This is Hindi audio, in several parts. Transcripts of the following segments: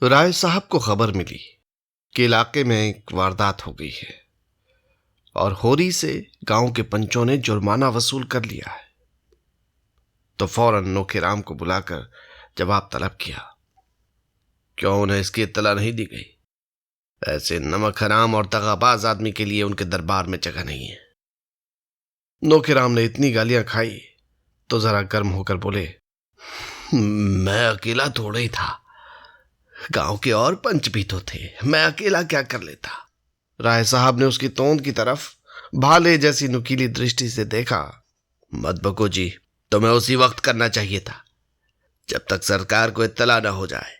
राय साहब को खबर मिली कि इलाके में एक वारदात हो गई है और होरी से गांव के पंचों ने जुर्माना वसूल कर लिया है। तो फौरन नोखेराम को बुलाकर जवाब तलब किया। क्यों उन्हें इसकी इत्तला नहीं दी गई? ऐसे नमक हराम और दगाबाज आदमी के लिए उनके दरबार में जगह नहीं है। नोखेराम ने इतनी गालियां खाई तो जरा गर्म होकर बोले, मैं अकेला थोड़ा ही था, गांव के और पंच भी तो थे, मैं अकेला क्या कर लेता। राय साहब ने उसकी तोंद की तरफ भाले जैसी नुकीली दृष्टि से देखा। मत बको जी, तुम्हें उसी वक्त करना चाहिए था जब तक सरकार को इत्तला न हो जाए।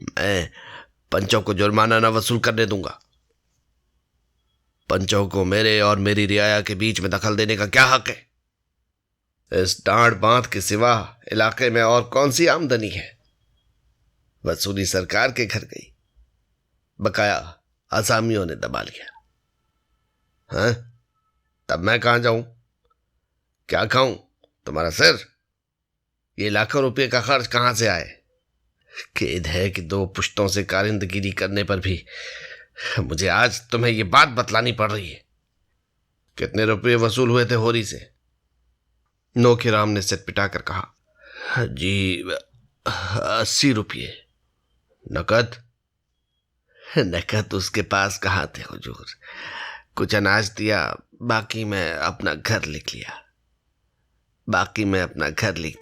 मैं पंचों को जुर्माना न वसूल करने दूंगा। पंचों को मेरे और मेरी रियाया के बीच में दखल देने का क्या हक है? इस डांड बांध के सिवा इलाके में और कौन सी आमदनी है? वसूली सरकार के घर गई, बकाया आसामियों ने दबा लिया। हाँ, तब मैं कहां जाऊं? क्या खाऊं? तुम्हारा सिर? ये लाखों रुपए का खर्च कहां से आए? खेद है कि 2 पुश्तों से कारिंदगिरी करने पर भी मुझे आज तुम्हें ये बात बतलानी पड़ रही है। कितने रुपए वसूल हुए थे होरी से? नोखेराम ने सिर पिटाकर कहा, जी 80 रुपये। नकद? नकद उसके पास कहाँ थे हुजूर। कुछ अनाज दिया, बाकी मैं अपना घर लिख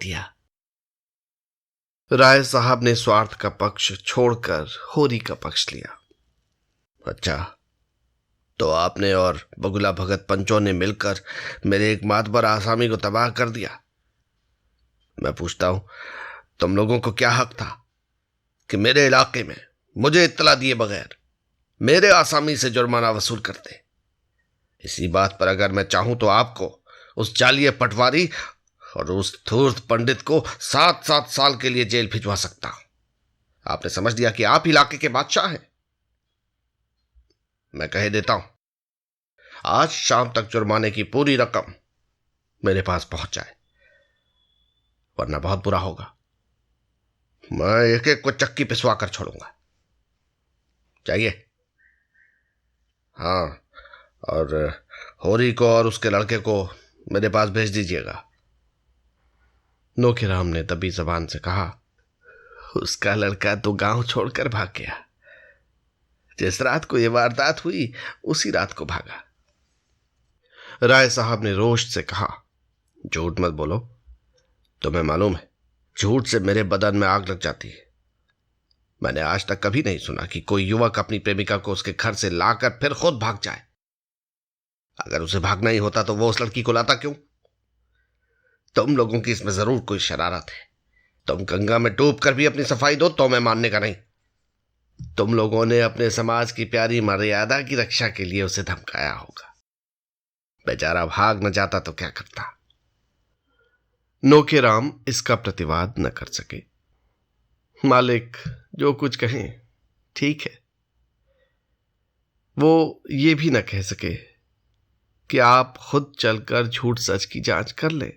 दिया। राय साहब ने स्वार्थ का पक्ष छोड़कर होरी का पक्ष लिया। अच्छा, तो आपने और बगुला भगत पंचों ने मिलकर मेरे एक मातबर आसामी को तबाह कर दिया। मैं पूछता हूं, तुम लोगों को क्या हक था कि मेरे इलाके में मुझे इत्तला दिए बगैर मेरे आसामी से जुर्माना वसूल करते? इसी बात पर अगर मैं चाहूं तो आपको, उस जालिया पटवारी और उस धूर्त पंडित को 7-7 साल के लिए जेल भिजवा सकता हूं। आपने समझ लिया कि आप इलाके के बादशाह हैं। मैं कह देता हूं, आज शाम तक जुर्माने की पूरी रकम मेरे पास पहुंच जाए, वरना बहुत बुरा होगा। मैं एक एक को चक्की पिसवा कर छोड़ूंगा। चाहिए? हाँ, और होरी को और उसके लड़के को मेरे पास भेज दीजिएगा। नोखेराम ने दबी जबान से कहा, उसका लड़का तो गांव छोड़कर भाग गया। जिस रात को यह वारदात हुई उसी रात को भागा। राय साहब ने रोष से कहा, झूठ मत बोलो। तुम्हें मालूम है, झूठ से मेरे बदन में आग लग जाती है। मैंने आज तक कभी नहीं सुना कि कोई युवक अपनी प्रेमिका को उसके घर से लाकर फिर खुद भाग जाए। अगर उसे भागना ही होता तो वो उस लड़की को लाता क्यों? तुम लोगों की इसमें जरूर कोई शरारत है। तुम गंगा में डूब कर भी अपनी सफाई दो तो मैं मानने का नहीं। तुम लोगों ने अपने समाज की प्यारी मर्यादा की रक्षा के लिए उसे धमकाया होगा। बेचारा भाग न जाता तो क्या करता? नोखेराम इसका प्रतिवाद न कर सके। मालिक जो कुछ कहें ठीक है। वो ये भी न कह सके कि आप खुद चलकर झूठ सच की जांच कर लें।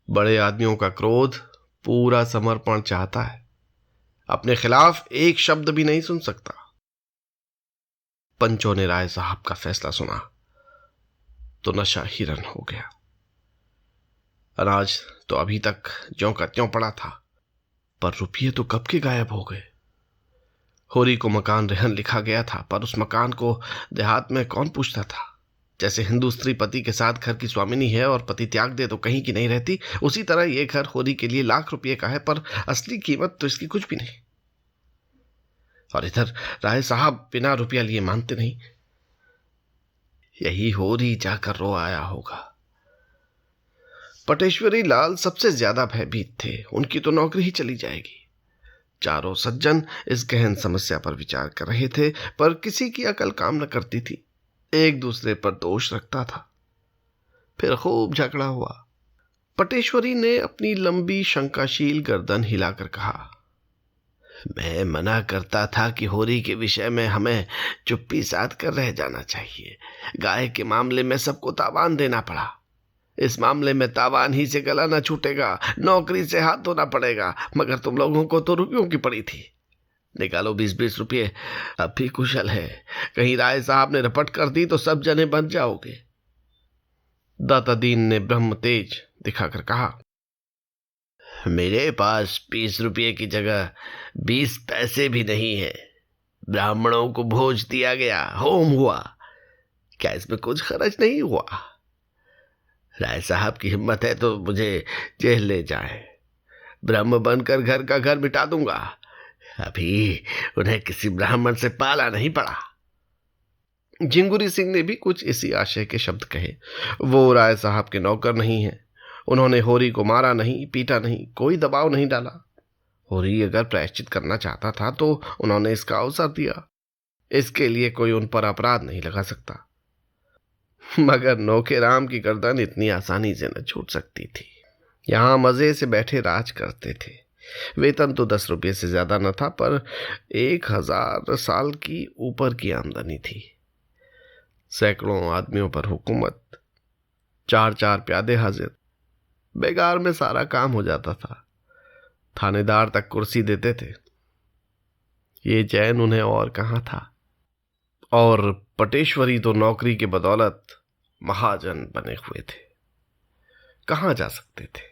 बड़े आदमियों का क्रोध पूरा समर्पण चाहता है, अपने खिलाफ एक शब्द भी नहीं सुन सकता। पंचों ने राय साहब का फैसला सुना तो नशा हिरन हो गया। अनाज तो अभी तक ज्यों का त्यों पड़ा था, पर रुपये तो कब के गायब हो गए। होरी को मकान रेहन लिखा गया था, पर उस मकान को देहात में कौन पूछता था। जैसे हिंदू स्त्री पति के साथ घर की स्वामिनी है और पति त्याग दे तो कहीं की नहीं रहती, उसी तरह यह घर होरी के लिए लाख रुपये का है, पर असली कीमत तो इसकी कुछ भी नहीं। और इधर राय साहब बिना रुपया लिए मानते नहीं। यही होरी जाकर रो आया होगा। पटेश्वरी लाल सबसे ज्यादा भयभीत थे, उनकी तो नौकरी ही चली जाएगी। चारों सज्जन इस गहन समस्या पर विचार कर रहे थे, पर किसी की अकल काम न करती थी। एक दूसरे पर दोष रखता था। फिर खूब झगड़ा हुआ। पटेश्वरी ने अपनी लंबी शंकाशील गर्दन हिलाकर कहा, मैं मना करता था कि होरी के विषय में हमें चुप्पी साध कर रह जाना चाहिए। गाय के मामले में सबको तावान देना पड़ा। इस मामले में तावान ही से गला न छूटेगा, नौकरी से हाथ धोना पड़ेगा, मगर तुम लोगों को तो रुपयों की पड़ी थी। निकालो 20-20 रुपये, अब भी कुशल है। कहीं राय साहब ने रपट कर दी तो सब जने बन जाओगे। दाता दीन ने ब्रह्म तेज दिखाकर कहा, मेरे पास 20 रुपये की जगह 20 पैसे भी नहीं है। ब्राह्मणों को भोज दिया गया, होम हुआ, क्या इसमें कुछ खर्च नहीं हुआ? राय साहब की हिम्मत है तो मुझे जेल ले जाए, ब्रह्म बनकर घर का घर मिटा दूंगा। अभी उन्हें किसी ब्राह्मण से पाला नहीं पड़ा। झिंगुरी सिंह ने भी कुछ इसी आशय के शब्द कहे। वो राय साहब के नौकर नहीं है। उन्होंने होरी को मारा नहीं, पीटा नहीं, कोई दबाव नहीं डाला। होरी अगर प्रायश्चित करना चाहता था तो उन्होंने इसका अवसर दिया। इसके लिए कोई उन पर अपराध नहीं लगा सकता। मगर नौके राम की गर्दन इतनी आसानी से न छूट सकती थी। यहां मजे से बैठे राज करते थे। वेतन तो 10 रुपये से ज्यादा न था, पर 1000 साल की ऊपर की आमदनी थी। सैकड़ों आदमियों पर हुकूमत, 4-4 प्यादे हाजिर, बेगार में सारा काम हो जाता था। थानेदार तक कुर्सी देते थे। ये चैन उन्हें और कहां था। और पटेश्वरी तो नौकरी के बदौलत महाजन बने हुए थे। कहां जा सकते थे?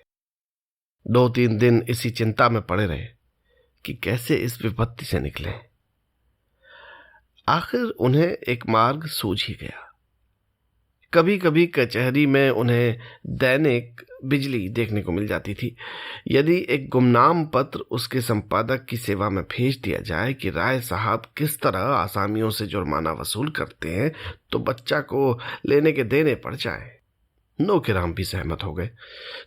2-3 दिन इसी चिंता में पड़े रहे कि कैसे इस विपत्ति से निकले। आखिर उन्हें एक मार्ग सूझ ही गया। कभी कभी कचहरी में उन्हें दैनिक बिजली देखने को मिल जाती थी। यदि एक गुमनाम पत्र उसके संपादक की सेवा में भेज दिया जाए कि राय साहब किस तरह आसामियों से जुर्माना वसूल करते हैं, तो बच्चा को लेने के देने पड़ जाए। नौकेराम भी सहमत हो गए।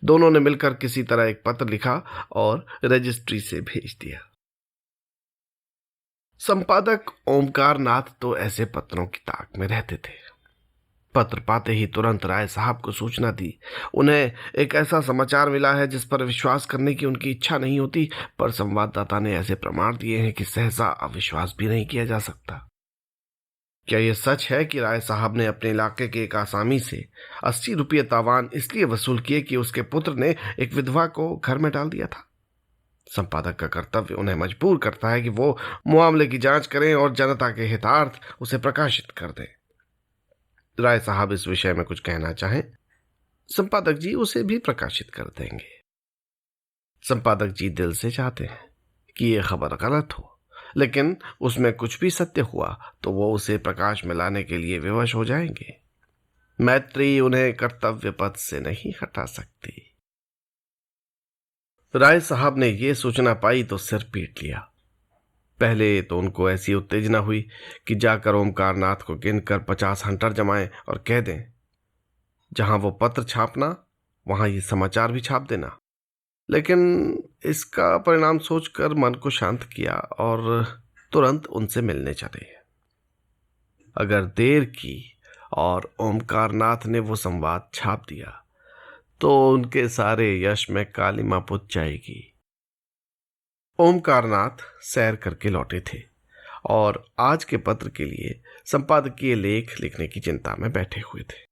दोनों ने मिलकर किसी तरह एक पत्र लिखा और रजिस्ट्री से भेज दिया। संपादक ओमकार नाथ तो ऐसे पत्रों की ताक में रहते थे। पत्र पाते ही तुरंत राय साहब को सूचना दी। उन्हें एक ऐसा समाचार मिला है जिस पर विश्वास करने की उनकी इच्छा नहीं होती, पर संवाददाता ने ऐसे प्रमाण दिए हैं कि सहसा अविश्वास भी नहीं किया जा सकता। क्या यह सच है कि राय साहब ने अपने इलाके के एक आसामी से 80 रुपये तावान इसलिए वसूल किए कि उसके पुत्र ने एक विधवा को घर में डाल दिया था? संपादक का कर्तव्य उन्हें मजबूर करता है कि वो मामले की जांच करें और जनता के हितार्थ उसे प्रकाशित कर दें। राय साहब इस विषय में कुछ कहना चाहें, संपादक जी उसे भी प्रकाशित कर देंगे। संपादक जी दिल से चाहते हैं कि यह खबर गलत हो, लेकिन उसमें कुछ भी सत्य हुआ तो वो उसे प्रकाश में लाने के लिए विवश हो जाएंगे। मैत्री उन्हें कर्तव्य पथ से नहीं हटा सकती। राय साहब ने यह सूचना पाई तो सिर पीट लिया। पहले तो उनको ऐसी उत्तेजना हुई कि जाकर ओमकार नाथ को गिनकर 50 हंटर जमाएं और कह दें, जहां वो पत्र छापना वहां ये समाचार भी छाप देना। लेकिन इसका परिणाम सोचकर मन को शांत किया और तुरंत उनसे मिलने चले। अगर देर की और ओमकार नाथ ने वो संवाद छाप दिया तो उनके सारे यश में कालिमा पुत जाएगी। ओमकार नाथ सैर करके लौटे थे और आज के पत्र के लिए संपादकीय लेख लिखने की चिंता में बैठे हुए थे,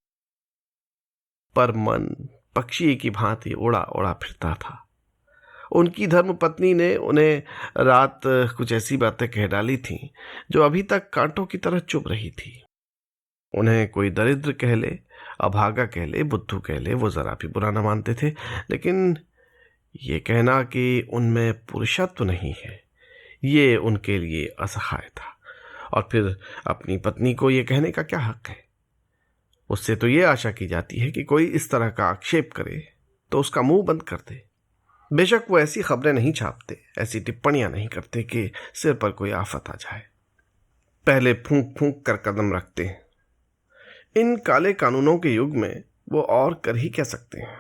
पर मन पक्षी की भांति उड़ा उड़ा फिरता था। उनकी धर्मपत्नी ने उन्हें रात कुछ ऐसी बातें कह डाली थीं जो अभी तक कांटों की तरह चुभ रही थी। उन्हें कोई दरिद्र कह ले, अभागा कह ले, बुद्धू कह ले, वो जरा भी बुरा न मानते थे, लेकिन ये कहना कि उनमें पुरुषत्व नहीं है, ये उनके लिए असहाय था। और फिर अपनी पत्नी को ये कहने का क्या हक है? उससे तो ये आशा की जाती है कि कोई इस तरह का आक्षेप करे तो उसका मुंह बंद कर दे। बेशक वो ऐसी खबरें नहीं छापते, ऐसी टिप्पणियां नहीं करते कि सिर पर कोई आफत आ जाए। पहले फूंक फूंक कर कदम रखते हैं। इन काले कानूनों के युग में वो और कर ही क्या सकते हैं,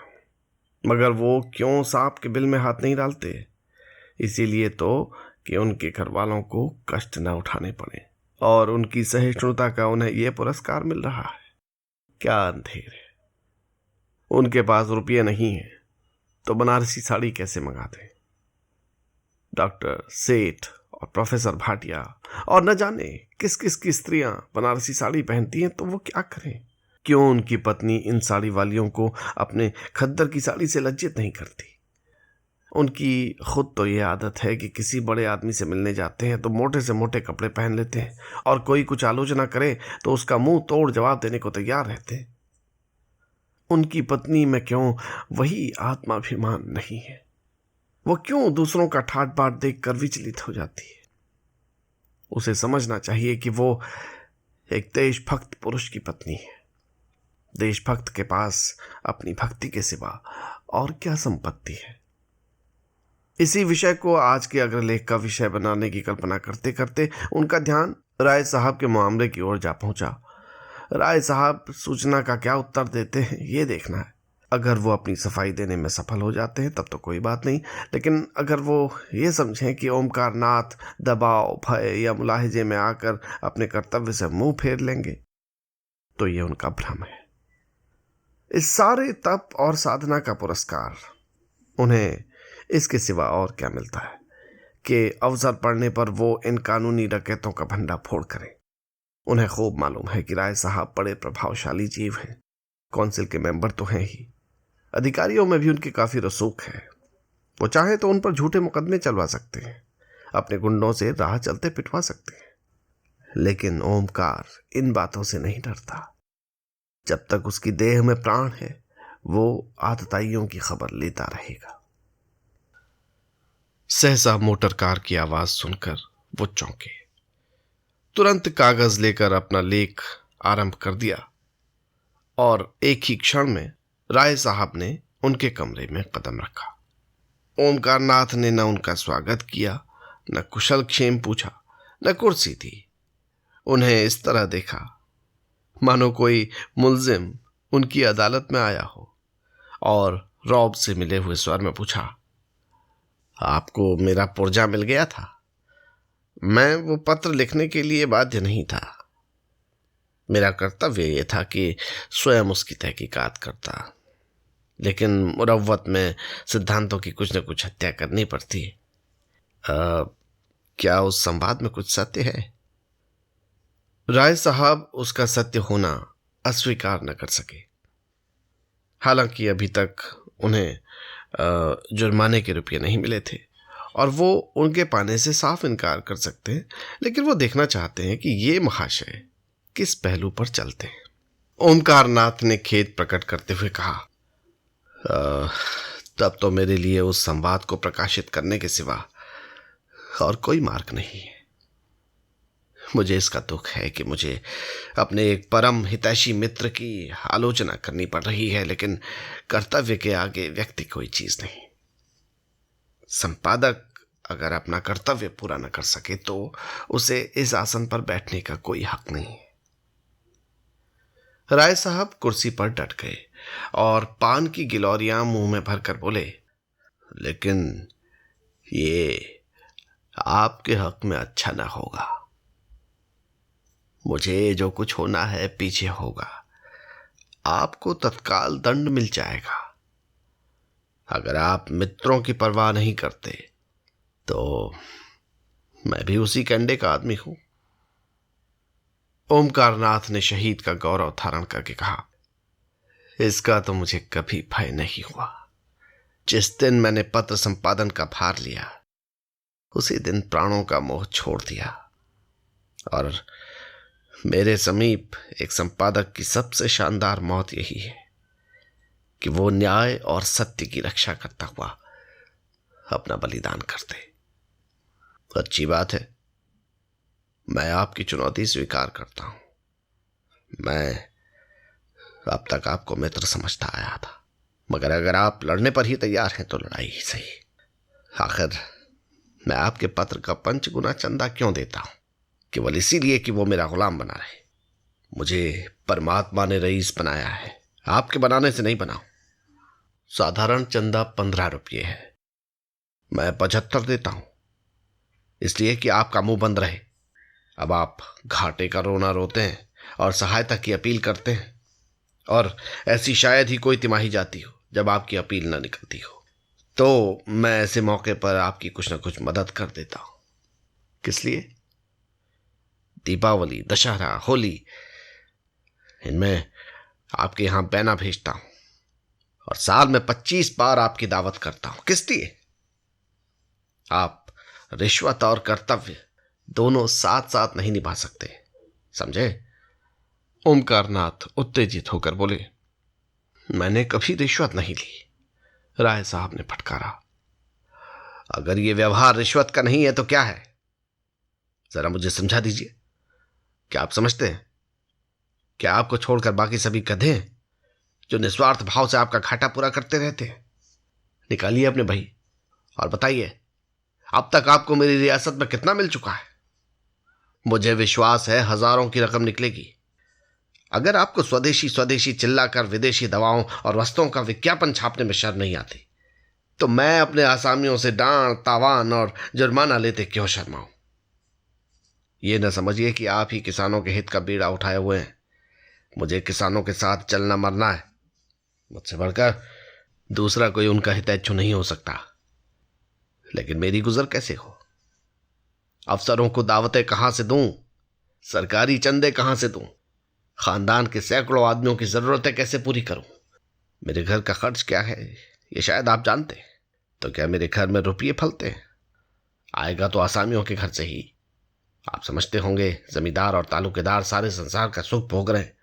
मगर वो क्यों सांप के बिल में हाथ नहीं डालते? इसीलिए तो कि उनके घर वालों को कष्ट न उठाने पड़े, और उनकी सहिष्णुता का उन्हें यह पुरस्कार मिल रहा है। क्या अंधेर है। उनके पास रुपये नहीं है तो बनारसी साड़ी कैसे मंगाते? डॉक्टर सेठ और प्रोफेसर भाटिया और न जाने किस किस की स्त्रियां बनारसी साड़ी पहनती हैं, तो वो क्या करें? क्यों उनकी पत्नी इन साड़ी वालियों को अपने खद्दर की साड़ी से लज्जित नहीं करती? उनकी खुद तो ये आदत है कि किसी बड़े आदमी से मिलने जाते हैं तो मोटे से मोटे कपड़े पहन लेते हैं, और कोई कुछ आलोचना करे तो उसका मुंह तोड़ जवाब देने को तैयार रहते हैं। उनकी पत्नी में क्यों वही आत्माभिमान नहीं है? वो क्यों दूसरों का ठाट बाट देखकर विचलित हो जाती है? उसे समझना चाहिए कि वो एक देशभक्त पुरुष की पत्नी है। देशभक्त के पास अपनी भक्ति के सिवा और क्या संपत्ति है? इसी विषय को आज के अग्रलेख का विषय बनाने की कल्पना करते करते उनका ध्यान राय साहब के मामले की ओर जा पहुंचा। राय साहब सूचना का क्या उत्तर देते हैं ये देखना है। अगर वो अपनी सफाई देने में सफल हो जाते हैं तब तो कोई बात नहीं, लेकिन अगर वो ये समझें कि ओमकार नाथ दबाव, भय या मुलाहिजे में आकर अपने कर्तव्य से मुंह फेर लेंगे तो ये उनका भ्रम है। इस सारे तप और साधना का पुरस्कार उन्हें इसके सिवा और क्या मिलता है कि अवसर पड़ने पर वो इन कानूनी डकैतों का भंडा फोड़ करें। उन्हें खूब मालूम है कि राय साहब बड़े प्रभावशाली जीव हैं, काउंसिल के मेंबर तो हैं ही, अधिकारियों में भी उनकी काफी रसूख है। वो चाहे तो उन पर झूठे मुकदमे चलवा सकते हैं, अपने गुंडों से राह चलते पिटवा सकते हैं, लेकिन ओमकार इन बातों से नहीं डरता। जब तक उसकी देह में प्राण है वो आतताइयों की खबर लेता रहेगा। सहसा मोटर कार की आवाज सुनकर वो चौंके। तुरंत कागज लेकर अपना लेख आरंभ कर दिया और एक ही क्षण में राय साहब ने उनके कमरे में कदम रखा। ओमकार नाथ ने न उनका स्वागत किया, न कुशल क्षेम पूछा, न कुर्सी दी। उन्हें इस तरह देखा मानो कोई मुल्जिम उनकी अदालत में आया हो, और रौब से मिले हुए स्वर में पूछा, आपको मेरा पुर्जा मिल गया था? मैं वो पत्र लिखने के लिए बाध्य नहीं था। मेरा कर्तव्य ये था कि स्वयं उसकी तहकीकात करता, लेकिन मुरव्वत में सिद्धांतों की कुछ न कुछ हत्या करनी पड़ती है। क्या उस संवाद में कुछ सत्य है? राय साहब उसका सत्य होना अस्वीकार न कर सके। हालांकि अभी तक उन्हें जुर्माने के रुपये नहीं मिले थे और वो उनके पाने से साफ इनकार कर सकते हैं, लेकिन वो देखना चाहते हैं कि ये महाशय किस पहलू पर चलते हैं। ओमकार नाथ ने खेद प्रकट करते हुए कहा, तब तो मेरे लिए उस संवाद को प्रकाशित करने के सिवा और कोई मार्ग नहीं है। मुझे इसका दुख है कि मुझे अपने एक परम हितैषी मित्र की आलोचना करनी पड़ रही है, लेकिन कर्तव्य के आगे व्यक्ति कोई चीज नहीं। संपादक अगर अपना कर्तव्य पूरा न कर सके तो उसे इस आसन पर बैठने का कोई हक नहीं है। राय साहब कुर्सी पर डट गए और पान की गिलौरियां मुंह में भरकर बोले, लेकिन ये आपके हक में अच्छा ना होगा। मुझे जो कुछ होना है पीछे होगा। आपको तत्काल दंड मिल जाएगा। अगर आप मित्रों की परवाह नहीं करते तो मैं भी उसी कंडे का आदमी हूं। ओमकार नाथ ने शहीद का गौरव धारण करके कहा, इसका तो मुझे कभी भय नहीं हुआ। जिस दिन मैंने पत्र संपादन का भार लिया उसी दिन प्राणों का मोह छोड़ दिया, और मेरे समीप एक संपादक की सबसे शानदार मौत यही है कि वो न्याय और सत्य की रक्षा करता हुआ अपना बलिदान कर दे। अच्छी बात है, मैं आपकी चुनौती स्वीकार करता हूं। मैं अब तक आपको मित्र समझता आया था, मगर अगर आप लड़ने पर ही तैयार हैं तो लड़ाई ही सही। आखिर मैं आपके पत्र का 5 गुना चंदा क्यों देता हूं? केवल इसीलिए कि वो मेरा गुलाम बना रहे। मुझे परमात्मा ने रईस बनाया है, आपके बनाने से नहीं बनाऊं। साधारण चंदा 15 रुपये है, मैं 75 देता हूं, इसलिए कि आपका मुंह बंद रहे। अब आप घाटे का रोना रोते हैं और सहायता की अपील करते हैं, और ऐसी शायद ही कोई तिमाही जाती हो जब आपकी अपील न निकलती हो, तो मैं ऐसे मौके पर आपकी कुछ न कुछ मदद कर देता हूं। किस लिए? दीपावली, दशहरा, होली, इनमें आपके यहां बैना भेजता हूं और साल में 25 बार आपकी दावत करता हूं। किस लिए? आप रिश्वत और कर्तव्य दोनों साथ साथ नहीं निभा सकते, समझे? ओमकारनाथ उत्तेजित होकर बोले, मैंने कभी रिश्वत नहीं ली। राय साहब ने फटकारा, अगर ये व्यवहार रिश्वत का नहीं है तो क्या है? जरा मुझे समझा दीजिए। क्या आप समझते हैं क्या आपको छोड़कर बाकी सभी गधे हैं जो निस्वार्थ भाव से आपका घाटा पूरा करते रहते हैं? निकालिए अपने भाई और बताइए, अब तक आपको मेरी रियासत में कितना मिल चुका है? मुझे विश्वास है हजारों की रकम निकलेगी। अगर आपको स्वदेशी स्वदेशी चिल्लाकर विदेशी दवाओं और वस्तुओं का विज्ञापन छापने में शर्म नहीं आती, तो मैं अपने आसामियों से डांट, तावान और जुर्माना लेते क्यों शर्माऊं? ये न समझिए कि आप ही किसानों के हित का बीड़ा उठाए हुए हैं। मुझे किसानों के साथ चलना मरना है। मुझसे बढ़कर दूसरा कोई उनका हितैषी नहीं हो सकता। लेकिन मेरी गुजर कैसे हो? अफसरों को दावतें कहां से दूं? सरकारी चंदे कहां से दूं? खानदान के सैकड़ों आदमियों की जरूरतें कैसे पूरी करूं? मेरे घर का खर्च क्या है ये शायद आप जानते हैं। तो क्या मेरे घर में रुपये फलते हैं? आएगा तो आसामियों के घर से ही। आप समझते होंगे जमींदार और तालुकेदार सारे संसार का सुख भोग रहे हैं।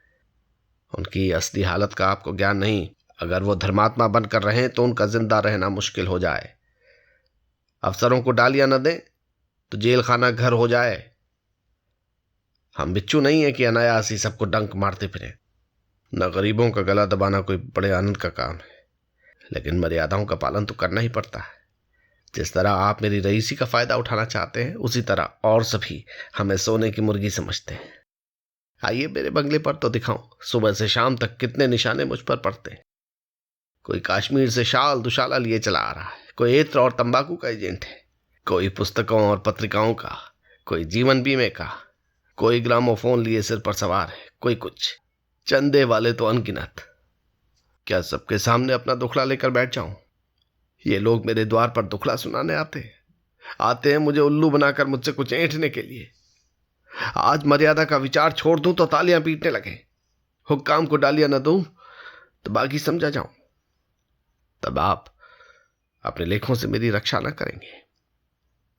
उनकी असली हालत का आपको ज्ञान नहीं। अगर वो धर्मात्मा बनकर रहें तो उनका जिंदा रहना मुश्किल हो जाए। अफसरों को डालियां न दें तो जेल खाना घर हो जाए। हम बिच्छू नहीं है कि अनायास ही सबको डंक मारते फिरें। न गरीबों का गला दबाना कोई बड़े आनंद का काम है, लेकिन मर्यादाओं का पालन तो करना ही पड़ता है। जिस तरह आप मेरी रईसी का फायदा उठाना चाहते हैं, उसी तरह और सभी हमें सोने की मुर्गी समझते हैं। आइए मेरे बंगले पर तो दिखाऊं, सुबह से शाम तक कितने निशाने मुझ पर पड़ते हैं। कोई कश्मीर से शाल दुशाला लिए चला आ रहा है, कोई इत्र और तंबाकू का एजेंट है, कोई पुस्तकों और पत्रिकाओं का, कोई जीवन बीमे का, कोई ग्रामोफोन लिए सिर पर सवार है, कोई कुछ। चंदे वाले तो अनगिनत। क्या सबके सामने अपना दुखड़ा लेकर बैठ जाऊं? ये लोग मेरे द्वार पर दुखड़ा सुनाने आते हैं मुझे उल्लू बनाकर मुझसे कुछ ऐंठने के लिए। आज मर्यादा का विचार छोड़ दूं तो तालियां पीटने लगे। हुक्काम को डालियां न दूं तो बाकी समझा जाऊं। तब आप अपने लेखों से मेरी रक्षा न करेंगे।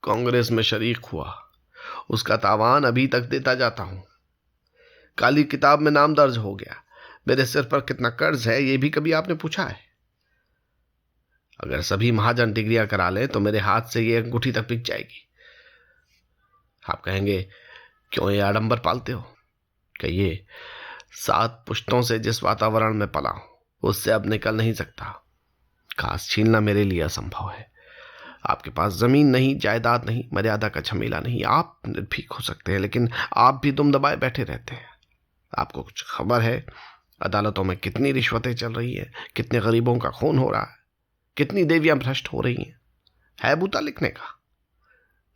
कांग्रेस में शरीक हुआ, उसका तावान अभी तक देता जाता हूं। काली किताब में नाम दर्ज हो गया। मेरे सिर पर कितना कर्ज है ये भी कभी आपने पूछा है? अगर सभी महाजन डिग्रियां करा लें तो मेरे हाथ से ये अंगूठी तक बिक जाएगी। आप कहेंगे, क्यों ये आडंबर पालते हो? कहिए, 7 पुश्तों से जिस वातावरण में पला हूं उससे अब निकल नहीं सकता। घास छीलना मेरे लिए असंभव है। आपके पास जमीन नहीं, जायदाद नहीं, मर्यादा का झमेला नहीं। आप निर्भीक हो सकते हैं, लेकिन आप भी दुम दबाए बैठे रहते हैं। आपको कुछ खबर है अदालतों में कितनी रिश्वतें चल रही है, कितने गरीबों का खून हो रहा है, कितनी देवियां भ्रष्ट हो रही हैं? है बूता लिखने का?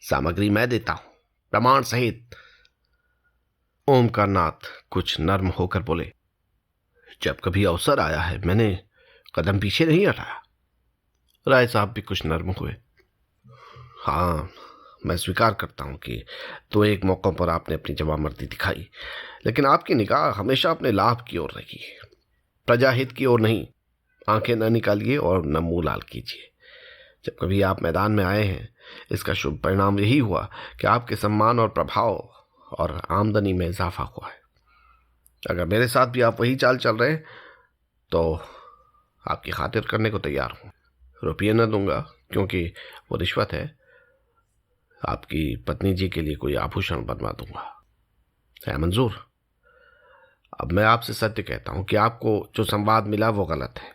सामग्री मैं देता हूं, प्रमाण सहित। ओमकारनाथ कुछ नर्म होकर बोले, जब कभी अवसर आया है मैंने कदम पीछे नहीं हटाया। राय साहब भी कुछ नर्म हुए। हाँ, मैं स्वीकार करता हूं कि तो एक मौकों पर आपने अपनी जवाबमर्दी दिखाई, लेकिन आपकी निगाह हमेशा अपने लाभ की ओर रही, प्रजाहित की ओर नहीं। आंखें न निकालिए और न मुंह लाल कीजिए। जब कभी आप मैदान में आए हैं, इसका शुभ परिणाम यही हुआ कि आपके सम्मान और प्रभाव और आमदनी में इजाफा हुआ है। अगर मेरे साथ भी आप वही चाल चल रहे हैं तो आपकी खातिर करने को तैयार हूं। रुपये न दूंगा क्योंकि वो रिश्वत है। आपकी पत्नी जी के लिए कोई आभूषण बनवा दूंगा। है मंजूर? अब मैं आपसे सत्य कहता हूं कि आपको जो संवाद मिला वो गलत है,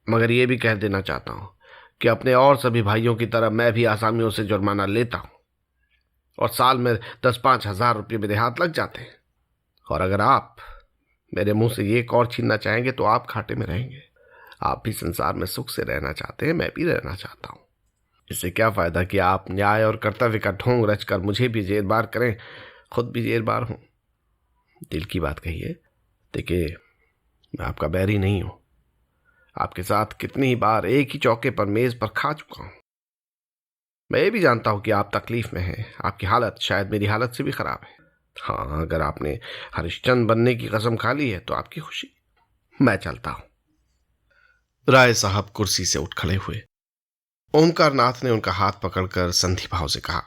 मगर ये भी कह देना चाहता हूं कि अपने और सभी भाइयों की तरह मैं भी आसामियों से जुर्माना लेता हूं और साल में 10-5 हजार रुपये मेरे हाथ लग जाते हैं। और अगर आप मेरे मुंह से ये कौर छीनना चाहेंगे तो आप घाटे में रहेंगे। आप भी संसार में सुख से रहना चाहते हैं, मैं भी रहना चाहता हूं। इससे क्या फायदा कि आप न्याय और कर्तव्य का ढोंग रचकर मुझे भी जेरबार करें, खुद भी जेरबार हूं। दिल की बात कहिए। देखिए, मैं आपका बैरी नहीं हूं। आपके साथ कितनी ही बार एक ही चौके पर मेज पर खा चुका हूं। मैं ये भी जानता हूं कि आप तकलीफ में हैं। आपकी हालत शायद मेरी हालत से भी खराब है। हाँ, अगर आपने हरिश्चंद्र बनने की कसम खा ली है तो आपकी खुशी, मैं चलता हूं। राय साहब कुर्सी से उठ खड़े हुए। ओमकार नाथ ने उनका हाथ पकड़कर संधि भाव से कहा,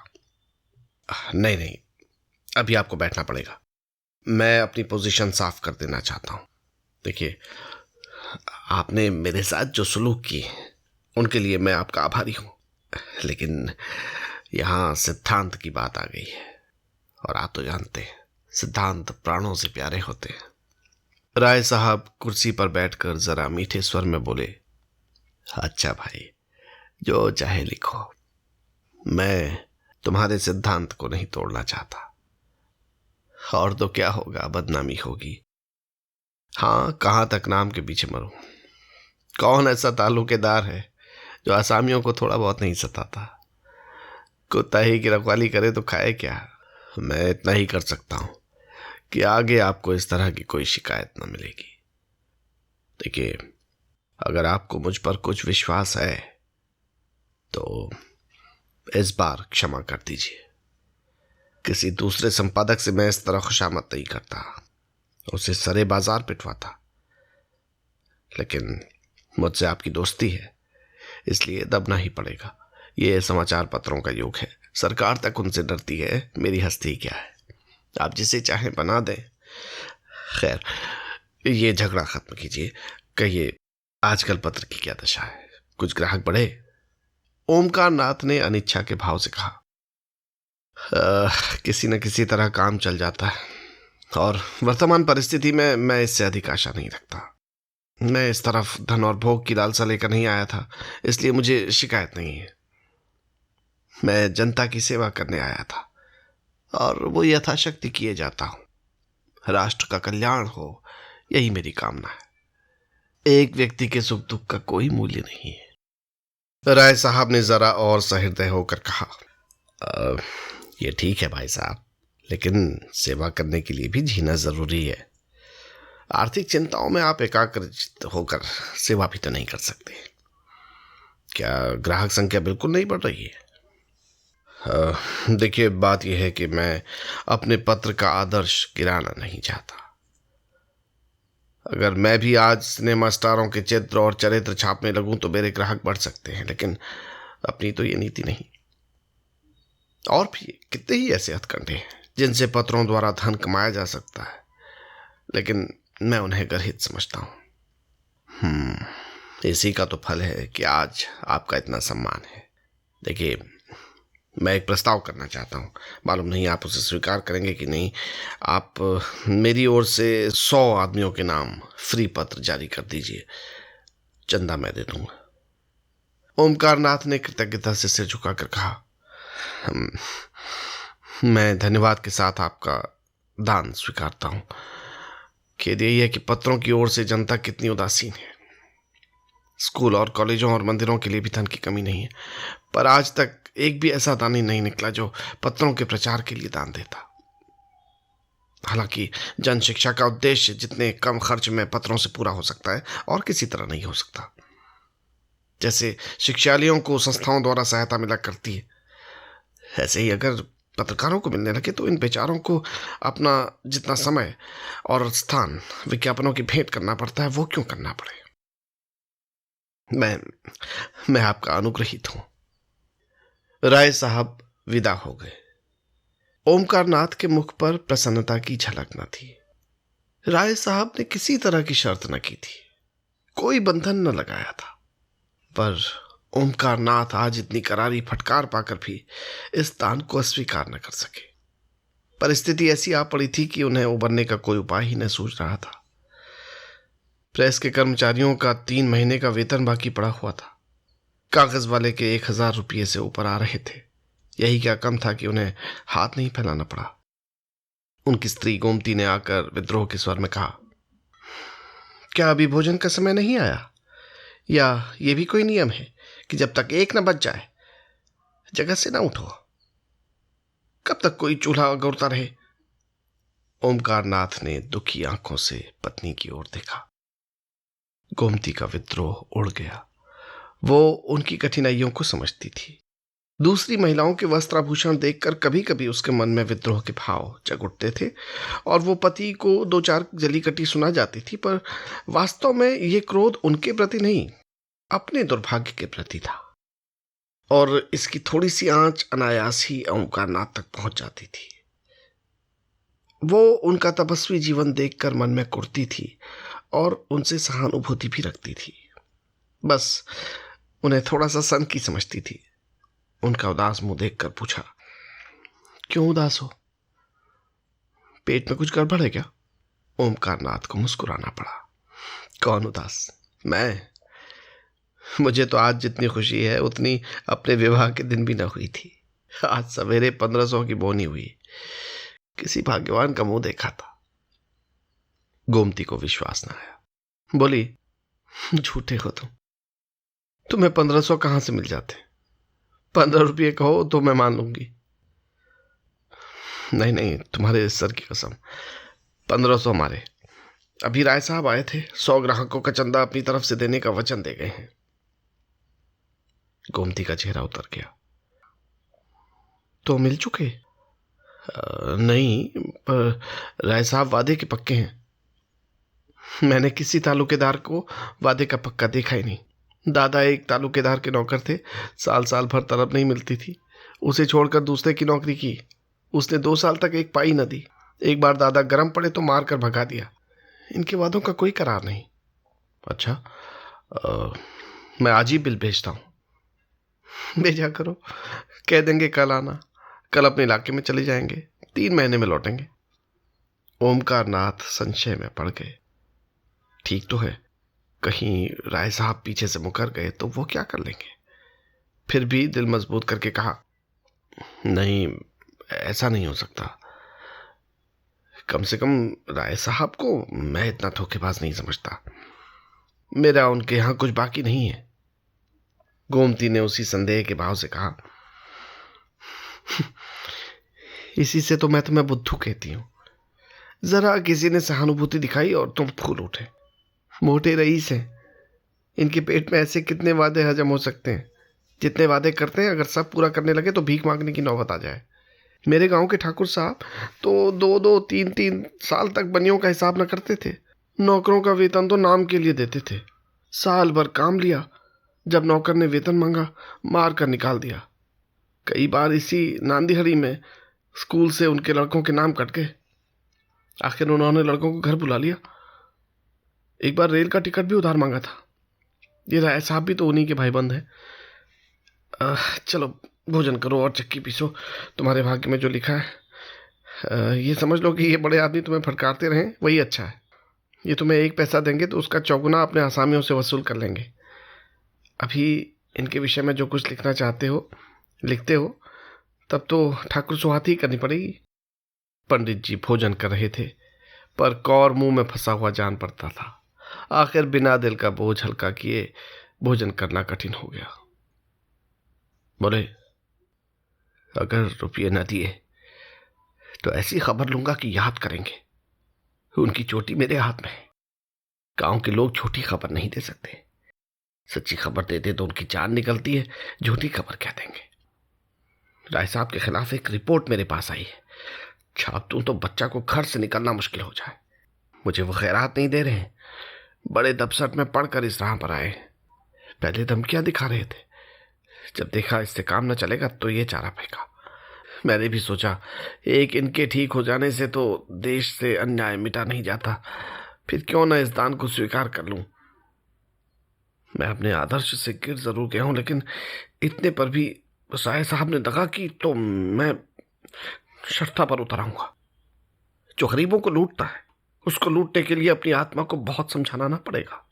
नहीं नहीं, अभी आपको बैठना पड़ेगा। मैं अपनी पोजीशन साफ कर देना चाहता हूं। देखिए, आपने मेरे साथ जो सलूक किए उनके लिए मैं आपका आभारी हूं, लेकिन यहां सिद्धांत की बात आ गई है, और आप तो जानते हैं सिद्धांत प्राणों से प्यारे होते हैं। राय साहब कुर्सी पर बैठकर जरा मीठे स्वर में बोले, अच्छा भाई, जो चाहे लिखो, मैं तुम्हारे सिद्धांत को नहीं तोड़ना चाहता। और तो क्या होगा, बदनामी होगी। हाँ, कहां तक नाम के पीछे मरूं। कौन ऐसा ताल्लुकेदार है जो आसामियों को थोड़ा बहुत नहीं सताता। कुत्ता ही की रखवाली करे तो खाए क्या। मैं इतना ही कर सकता हूं कि आगे आपको इस तरह की कोई शिकायत न मिलेगी। देखिए, अगर आपको मुझ पर कुछ विश्वास है तो इस बार क्षमा कर दीजिए। किसी दूसरे संपादक से मैं इस तरह खुशामद नहीं करता, उसे सरे बाजार पिटवाता, लेकिन मुझसे आपकी दोस्ती है, इसलिए दबना ही पड़ेगा। ये समाचार पत्रों का युग है, सरकार तक उनसे डरती है, मेरी हस्ती क्या है। आप जिसे चाहें बना दें। खैर, ये झगड़ा खत्म कीजिए। कहिए, आजकल पत्र की क्या दशा है? कुछ ग्राहक बढ़े? ओमकार नाथ ने अनिच्छा के भाव से कहा, किसी न किसी तरह काम चल जाता है, और वर्तमान परिस्थिति में मैं इससे अधिक आशा नहीं रखता। मैं इस तरफ धन और भोग की लालसा लेकर नहीं आया था, इसलिए मुझे शिकायत नहीं है। मैं जनता की सेवा करने आया था, और वो यथाशक्ति किए जाता हूं। राष्ट्र का कल्याण हो, यही मेरी कामना है। एक व्यक्ति के सुख दुख का कोई मूल्य नहीं है। राय साहब ने जरा और सहृदय होकर कहा, ये ठीक है भाई साहब, लेकिन सेवा करने के लिए भी जीना जरूरी है। आर्थिक चिंताओं में आप एकाग्रचित्त होकर सेवा भी तो नहीं कर सकते। क्या ग्राहक संख्या बिल्कुल नहीं बढ़ रही है? देखिए, बात यह है कि मैं अपने पत्र का आदर्श गिराना नहीं चाहता। अगर मैं भी आज सिनेमा स्टारों के चित्र और चरित्र छापने लगूं तो मेरे ग्राहक बढ़ सकते हैं, लेकिन अपनी तो ये नीति नहीं। और भी कितने ही ऐसे हथकंडे हैं जिनसे पत्रों द्वारा धन कमाया जा सकता है, लेकिन मैं उन्हें गर्हित समझता हूं। इसी का तो फल है कि आज आपका इतना सम्मान है। देखिए, मैं एक प्रस्ताव करना चाहता हूं, मालूम नहीं आप उसे स्वीकार करेंगे कि नहीं। आप मेरी ओर से 100 आदमियों के नाम फ्री पत्र जारी कर दीजिए, चंदा मैं दे दूंगा। ओमकार नाथ ने कृतज्ञता से सिर झुकाकर कहा, मैं धन्यवाद के साथ आपका दान स्वीकारता हूं। खेद यही है कि पत्रों की ओर से जनता कितनी उदासीन है। स्कूल और कॉलेजों और मंदिरों के लिए भी धन की कमी नहीं है, पर आज तक एक भी ऐसा दानी नहीं निकला जो पत्रों के प्रचार के लिए दान देता। हालांकि जन शिक्षा का उद्देश्य जितने कम खर्च में पत्रों से पूरा हो सकता है, और किसी तरह नहीं हो सकता। जैसे शिक्षालयों को संस्थाओं द्वारा सहायता मिला करती है, ऐसे ही अगर पत्रकारों को मिलने लगे तो इन बेचारों को अपना जितना समय और स्थान विज्ञापनों की भेंट करना पड़ता है, वो क्यों करना पड़े। मैं आपका अनुग्रहित हूं। राय साहब विदा हो गए। ओमकार नाथ के मुख पर प्रसन्नता की झलक न थी। राय साहब ने किसी तरह की शर्त न की थी, कोई बंधन न लगाया था, पर ओमकार नाथ आज इतनी करारी फटकार पाकर भी इस दान को अस्वीकार न कर सके। परिस्थिति ऐसी आ पड़ी थी कि उन्हें उबरने का कोई उपाय ही न सूझ रहा था। प्रेस के कर्मचारियों का 3 महीने का वेतन बाकी पड़ा हुआ था। कागज वाले के 1000 रुपये से ऊपर आ रहे थे। यही क्या कम था कि उन्हें हाथ नहीं फैलाना पड़ा। उनकी स्त्री गोमती ने आकर विद्रोह के स्वर में कहा, क्या अभी भोजन का समय नहीं आया? या ये भी कोई नियम है कि जब तक 1 न बज जाए जगह से ना उठो? कब तक कोई चूल्हा गौरता रहे? ओमकार नाथ ने दुखी आंखों से पत्नी की ओर देखा। गोमती का विद्रोह उड़ गया। वो उनकी कठिनाइयों को समझती थी। दूसरी महिलाओं के वस्त्राभूषण देखकर कभी कभी उसके मन में विद्रोह के भाव जग उठते थे और वो पति को दो चार जली कटी सुना जाती थी, पर वास्तव में ये क्रोध उनके प्रति नहीं, अपने दुर्भाग्य के प्रति था। और इसकी थोड़ी सी आंच अनायास ही ओंकारनाथ तक पहुंच जाती थी। वो उनका तपस्वी जीवन देखकर मन में कुढ़ती थी और उनसे सहानुभूति भी रखती थी। बस उन्हें थोड़ा सा सन की समझती थी। उनका उदास मुंह देखकर पूछा, क्यों उदास हो? पेट में कुछ गड़बड़ है क्या? ओमकारनाथ को मुस्कुराना पड़ा। कौन उदास? मैं? मुझे तो आज जितनी खुशी है उतनी अपने विवाह के दिन भी न हुई थी। आज सवेरे 1500 की बोनी हुई। किसी भाग्यवान का मुंह देखा था। गोमती को विश्वास न आया। बोली, झूठे हो तुम। तुम्हें 1500 कहां से मिल जाते? 15 रुपये कहो तो मैं मान लूंगी। नहीं नहीं, तुम्हारे सर की कसम, 1500 हमारे। अभी राय साहब आए थे, 100 ग्राहकों का चंदा अपनी तरफ से देने का वचन दे गए हैं। गोमती का चेहरा उतर गया। तो मिल चुके? नहीं, पर राय साहब वादे के पक्के हैं। मैंने किसी तालुकेदार को वादे का पक्का देखा ही नहीं। दादा एक तालुकेदार के नौकर थे, साल साल भर तलब नहीं मिलती थी। उसे छोड़कर दूसरे की नौकरी की। उसने 2 साल तक एक पाई न दी। एक बार दादा गर्म पड़े तो मार कर भगा दिया। इनके वादों का कोई करार नहीं। अच्छा, मैं आज ही बिल भेजता हूं। भेजा करो, कह देंगे कल आना। कल अपने इलाके में चले जाएंगे, 3 महीने में लौटेंगे। ओमकारनाथ संशय में पड़ गए। ठीक तो है, कहीं राय साहब पीछे से मुकर गए तो वो क्या कर लेंगे? फिर भी दिल मजबूत करके कहा, नहीं, ऐसा नहीं हो सकता। कम से कम राय साहब को मैं इतना धोखेबाज नहीं समझता। मेरा उनके यहां कुछ बाकी नहीं है। गोमती ने उसी संदेह के भाव से कहा, इसी से तो मैं तुम्हें बुद्धू कहती हूं। जरा किसी ने सहानुभूति दिखाई और तुम फूल उठे। मोटे रईस हैं, इनके पेट में ऐसे कितने वादे हजम हो सकते हैं? जितने वादे करते हैं, अगर सब पूरा करने लगे तो भीख मांगने की नौबत आ जाए। मेरे गांव के ठाकुर साहब तो 2-2, 3-3 साल तक बनियों का हिसाब न करते थे। नौकरों का वेतन तो नाम के लिए देते थे। साल भर काम लिया, जब नौकर ने वेतन मांगा, मार कर निकाल दिया। कई बार इसी नांदीहरी में स्कूल से उनके लड़कों के नाम कट गए। आखिर उन्होंने लड़कों को घर बुला लिया। एक बार रेल का टिकट भी उधार मांगा था। ये राय साहब भी तो उन्हीं के भाईबंद हैं। चलो भोजन करो और चक्की पीसो। तुम्हारे भाग्य में जो लिखा है, ये समझ लो कि ये बड़े आदमी तुम्हें फटकारते रहें, वही अच्छा है। ये तुम्हें 1 पैसा देंगे तो उसका चौगुना अपने आसामियों से वसूल कर लेंगे। अभी इनके विषय में जो कुछ लिखना चाहते हो लिखते हो, तब तो ठाकुर सुहाती करनी पड़ेगी। पंडित जी भोजन कर रहे थे, पर कौर मुंह में फंसा हुआ जान पड़ता था। आखिर बिना दिल का बोझ हल्का किए भोजन करना कठिन हो गया। बोले, अगर रुपये न दिए तो ऐसी खबर लूंगा कि याद करेंगे। उनकी चोटी मेरे हाथ में है। गांव के लोग झूठी खबर नहीं दे सकते। सच्ची खबर देते तो उनकी जान निकलती है, झूठी खबर क्या देंगे? राय साहब के खिलाफ एक रिपोर्ट मेरे पास आई है। छाप दूं तो बच्चा को घर से निकलना मुश्किल हो जाए। मुझे वो खैरात नहीं दे रहे हैं। बड़े दबसट में पढ़कर इस राह पर आए। पहले धमकियां दिखा रहे थे, जब देखा इससे काम न चलेगा तो ये चारा फेंका। मैंने भी सोचा, एक इनके ठीक हो जाने से तो देश से अन्याय मिटा नहीं जाता, फिर क्यों न इस दान को स्वीकार कर लूं। मैं अपने आदर्श से गिर जरूर गया हूं, लेकिन इतने पर भी राय साहब ने दगा की तो मैं शर्ता पर उतर आऊंगा। जो गरीबों को लूटता है, उसको लूटने के लिए अपनी आत्मा को बहुत समझाना पड़ेगा।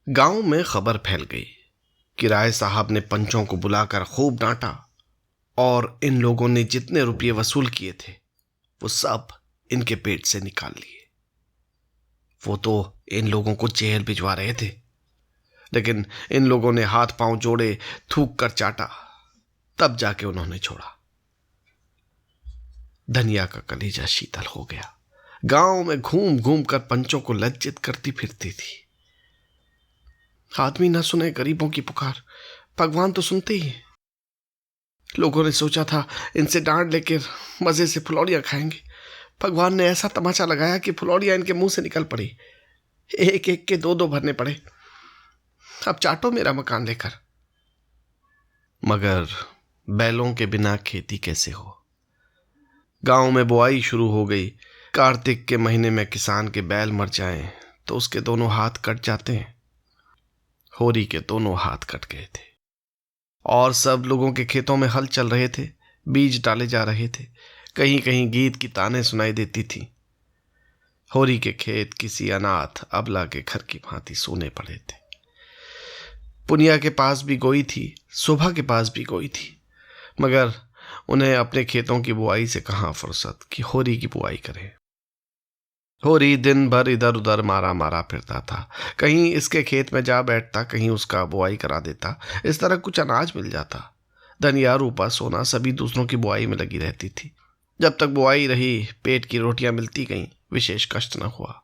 गांव में खबर फैल गई कि राय साहब ने पंचों को बुलाकर खूब डांटा और इन लोगों ने जितने रुपये वसूल किए थे वो सब इनके पेट से निकाल लिए। वो तो इन लोगों को जेल भिजवा रहे थे, लेकिन इन लोगों ने हाथ पांव जोड़े, थूक कर चाटा, तब जाके उन्होंने छोड़ा। धनिया का कलेजा शीतल हो गया। गांव में घूम घूम कर पंचों को लज्जित करती फिरती थी। आदमी ना सुने गरीबों की पुकार, भगवान तो सुनते ही हैं। लोगों ने सोचा था इनसे डांट लेकर मजे से फुलौड़ियाँ खाएंगे। भगवान ने ऐसा तमाचा लगाया कि फुलौड़ियाँ इनके मुंह से निकल पड़ी। एक एक के दो दो भरने पड़े। अब चाटो मेरा मकान लेकर। मगर बैलों के बिना खेती कैसे हो। गांव में बुआई शुरू हो गई। कार्तिक के महीने में किसान के बैल मर जाएं तो उसके दोनों हाथ कट जाते हैं। होरी के दोनों हाथ कट गए थे और सब लोगों के खेतों में हल चल रहे थे, बीज डाले जा रहे थे। कहीं कहीं गीत की ताने सुनाई देती थी। होरी के खेत किसी अनाथ अबला के घर की भांति सोने पड़े थे। पुनिया के पास भी गोई थी, शोभा के पास भी गोई थी, मगर उन्हें अपने खेतों की बुआई से कहाँ फुर्सत कि होरी की बुआई करें। होरी दिन भर इधर उधर मारा मारा फिरता था। कहीं इसके खेत में जा बैठता, कहीं उसका बुआई करा देता। इस तरह कुछ अनाज मिल जाता। धनिया, रूपा, सोना सभी दूसरों की बुआई में लगी रहती थी। जब तक बुआई रही पेट की रोटियां मिलती गईं, विशेष कष्ट न हुआ।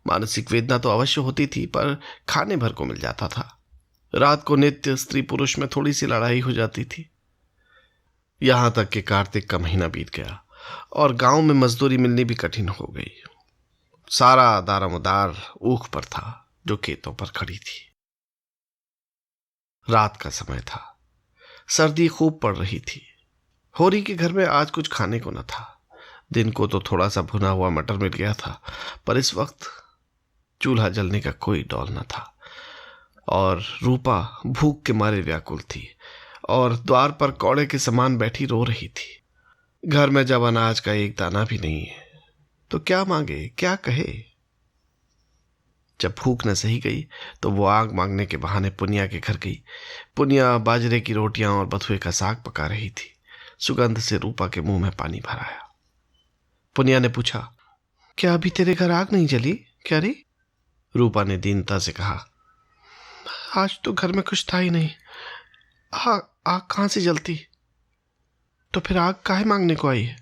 मानसिक वेदना तो अवश्य होती थी, पर खाने भर को मिल जाता था। रात को नित्य स्त्री पुरुष में थोड़ी सी लड़ाई हो जाती थी। यहां तक कि कार्तिक का महीना बीत गया और गांव में मजदूरी मिलनी भी कठिन हो गई। सारा दारोमदार ऊख पर था जो खेतों पर खड़ी थी। रात का समय था। सर्दी खूब पड़ रही थी। होरी के घर में आज कुछ खाने को न था। दिन को तो थोड़ा सा भुना हुआ मटर मिल गया था, पर इस वक्त चूल्हा जलने का कोई डौल न था और रूपा भूख के मारे व्याकुल थी और द्वार पर कौड़े के समान बैठी रो रही थी। घर में जब अनाज का एक दाना भी नहीं है तो क्या मांगे, क्या कहे। जब भूख न सही गई तो वो आग मांगने के बहाने पुनिया के घर गई। पुनिया बाजरे की रोटियां और बथुए का साग पका रही थी। सुगंध से रूपा के मुंह में पानी भर आया। पुनिया ने पूछा, क्या अभी तेरे घर आग नहीं जली क्या रे? रूपा ने दीनता से कहा, आज तो घर में कुछ था ही नहीं। आग कहां से जलती? तो फिर आग काहे मांगने को आई है?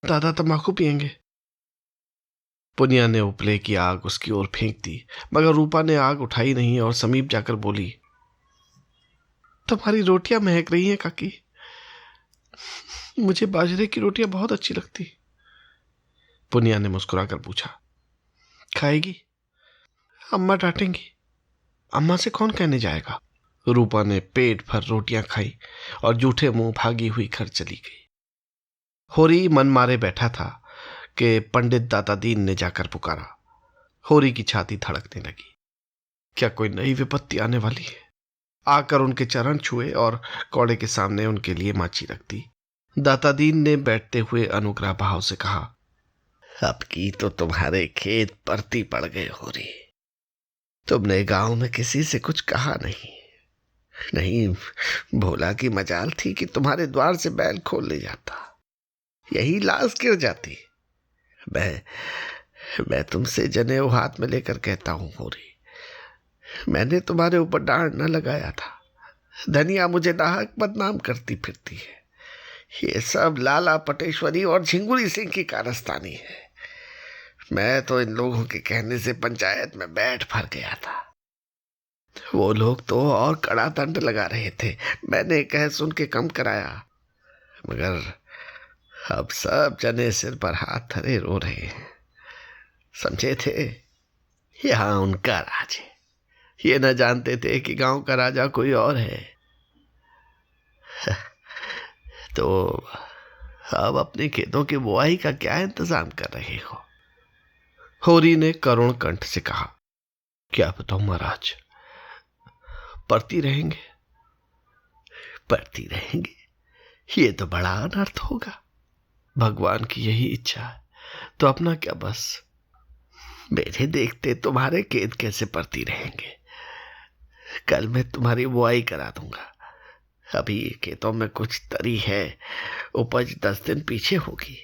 दादा तंबाकू पियेंगे। पुनिया ने उपले की आग उसकी ओर फेंक दी, मगर रूपा ने आग उठाई नहीं और समीप जाकर बोली, तुम्हारी रोटियां महक रही हैं काकी। मुझे बाजरे की रोटियां बहुत अच्छी लगती। पुनिया ने मुस्कुराकर पूछा, खाएगी? अम्मा डांटेंगी। अम्मा से कौन कहने जाएगा। रूपा ने पेट भर रोटियां खाई और जूठे मुंह भागी हुई घर चली गई। होरी मन मारे बैठा था कि पंडित दाता दीन ने जाकर पुकारा। होरी की छाती धड़कने लगी। क्या कोई नई विपत्ति आने वाली है? आकर उनके चरण छुए और कौड़े के सामने उनके लिए माची रख दी। दाता दीन ने बैठते हुए अनुग्रह भाव से कहा, अब की तो तुम्हारे खेत परती पड़ गए होरी। तुमने गांव में किसी से कुछ कहा नहीं। भोला की मजाल थी कि तुम्हारे द्वार से बैल खोल ले जाता, यही लाश गिर जाती। मैं तुमसे जनेऊ हाथ में लेकर कहता हूं होरी, मैंने तुम्हारे ऊपर डांट न लगाया था। धनिया मुझे नाहक बदनाम करती फिरती है। ये सब लाला पटेश्वरी और झिंगुरी सिंह की कारस्तानी है। मैं तो इन लोगों के कहने से पंचायत में बैठ भर गया था। वो लोग तो और कड़ा दंड लगा रहे थे, मैंने कह सुन के कम कराया, मगर अब सब जने सिर पर हाथ धरे रो रहे हैं। समझे थे यहां उनका राज है, ये न जानते थे कि गांव का राजा कोई और है। तो अब अपने खेतों की बुआई का क्या इंतजाम कर रहे हो? होरी ने करुण कंठ से कहा, क्या बताऊं महाराज, पढ़ती रहेंगे ये तो बड़ा अनर्थ होगा। भगवान की यही इच्छा है तो अपना क्या बस। मेरे देखते तुम्हारे खेत कैसे पड़ती रहेंगे। कल मैं तुम्हारी बुआई करा दूंगा। अभी खेतों में कुछ तरी है, उपज 10 दिन पीछे होगी,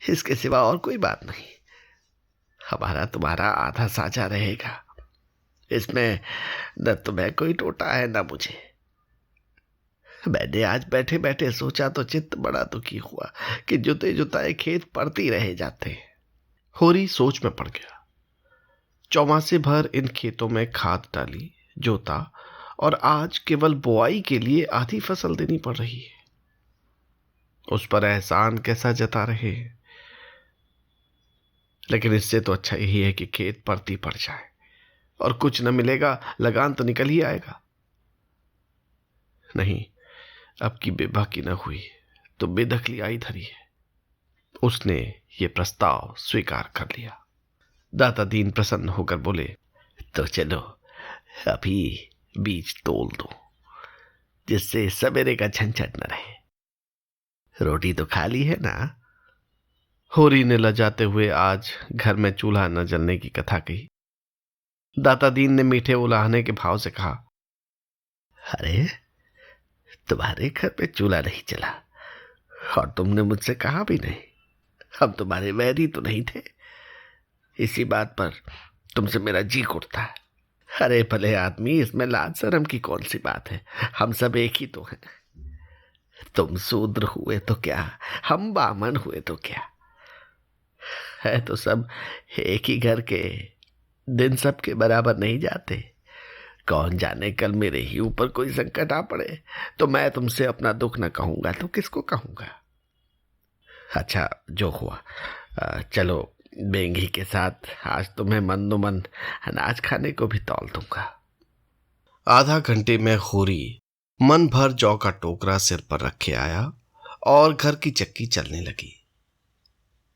इसके सिवा और कोई बात नहीं। हमारा तुम्हारा आधा साझा रहेगा, इसमें न तुम्हें कोई टोटा है न मुझे। मैंने आज बैठे बैठे सोचा तो चित्त बड़ा दुखी हुआ कि जुते जुताए खेत पड़ती रहे जाते। होरी सोच में पड़ गया। चौमासे भर इन खेतों में खाद डाली, जोता, और आज केवल बुआई के लिए आधी फसल देनी पड़ रही है। उस पर एहसान कैसा जता रहे हैं। लेकिन इससे तो अच्छा यही है कि खेत परती पड़ जाए और कुछ न मिलेगा, लगान तो निकल ही आएगा। नहीं, अब की बेबाकी न हुई तो बेदखली आई धरी है। उसने ये प्रस्ताव स्वीकार कर लिया। दाता दीन प्रसन्न होकर बोले, तो चलो अभी बीज तोल दो, जिससे सवेरे का झंझट न रहे। रोटी तो खाली है ना? होरी ने लजाते हुए आज घर में चूल्हा न जलने की कथा कही। दाता दीन ने मीठे उलाहने के भाव से कहा, अरे तुम्हारे घर पे चूल्हा नहीं जला और तुमने मुझसे कहा भी नहीं। हम तुम्हारे वैरी तो नहीं थे। इसी बात पर तुमसे मेरा जी उठता है। अरे भले आदमी, इसमें लाज शर्म की कौन सी बात है? हम सब एक ही तो हैं। तुम शूद्र हुए तो क्या, हम बामन हुए तो क्या, है तो सब एक ही घर के। दिन सबके बराबर नहीं जाते। कौन जाने कल मेरे ही ऊपर कोई संकट आ पड़े तो मैं तुमसे अपना दुख न कहूंगा तो किसको कहूंगा। अच्छा जो हुआ, चलो बेंगी के साथ आज तुम्हें मनोमन अनाज खाने को भी तौल दूंगा। आधा घंटे में होरी मन भर जौ का टोकरा सिर पर रखे आया और घर की चक्की चलने लगी।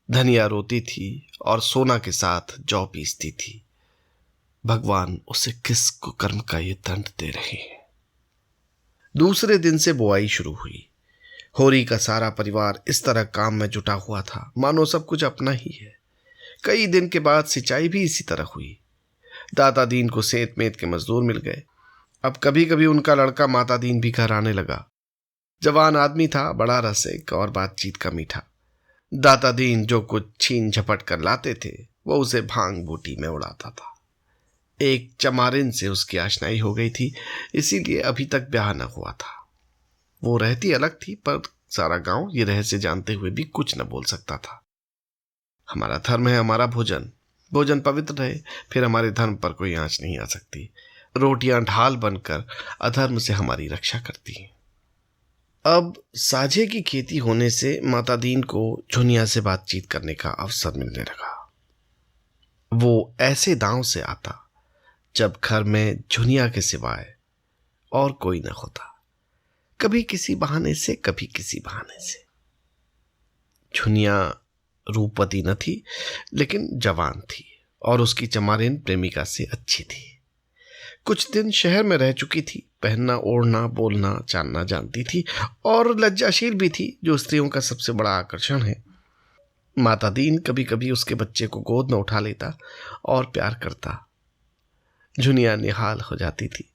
धनिया रोती थी और सोना के साथ जौ पीसती थी। भगवान उसे किस कुकर्म का ये दंड दे रहे हैं। दूसरे दिन से बुआई शुरू हुई। होरी का सारा परिवार इस तरह काम में जुटा हुआ था मानो सब कुछ अपना ही है। कई दिन के बाद सिंचाई भी इसी तरह हुई। दादा दीन को सेंत मेत के मजदूर मिल गए। अब कभी कभी उनका लड़का माता दीन भी घर आने लगा। जवान आदमी था, बड़ा रसिक और बातचीत का मीठा। दादा दीन जो कुछ छीन झपट कर लाते थे वो उसे भांग बूटी में उड़ाता था। एक चमारिन से उसकी आशनाई हो गई थी, इसीलिए अभी तक ब्याह न हुआ था। वो रहती अलग थी, पर सारा गांव ये रहस्य जानते हुए भी कुछ न बोल सकता था। हमारा धर्म है हमारा भोजन, भोजन पवित्र रहे, फिर हमारे धर्म पर कोई आंच नहीं आ सकती। रोटियां ढाल बनकर अधर्म से हमारी रक्षा करती हैं। अब साझे की खेती होने से माता दीन को झुनिया से बातचीत करने का अवसर मिलने लगा। वो ऐसे दांव से आता जब घर में झुनिया के सिवाय और कोई न होता। कभी किसी बहाने से, कभी किसी बहाने से। झुनिया रूपवती न थी, लेकिन जवान थी और उसकी चमारिन प्रेमिका से अच्छी थी। कुछ दिन शहर में रह चुकी थी, पहनना ओढ़ना बोलना जानना जानती थी और लज्जाशील भी थी, जो स्त्रियों का सबसे बड़ा आकर्षण है। माता दीन कभी कभी उसके बच्चे को गोद में उठा लेता और प्यार करता। झुनिया निहाल हो जाती थी।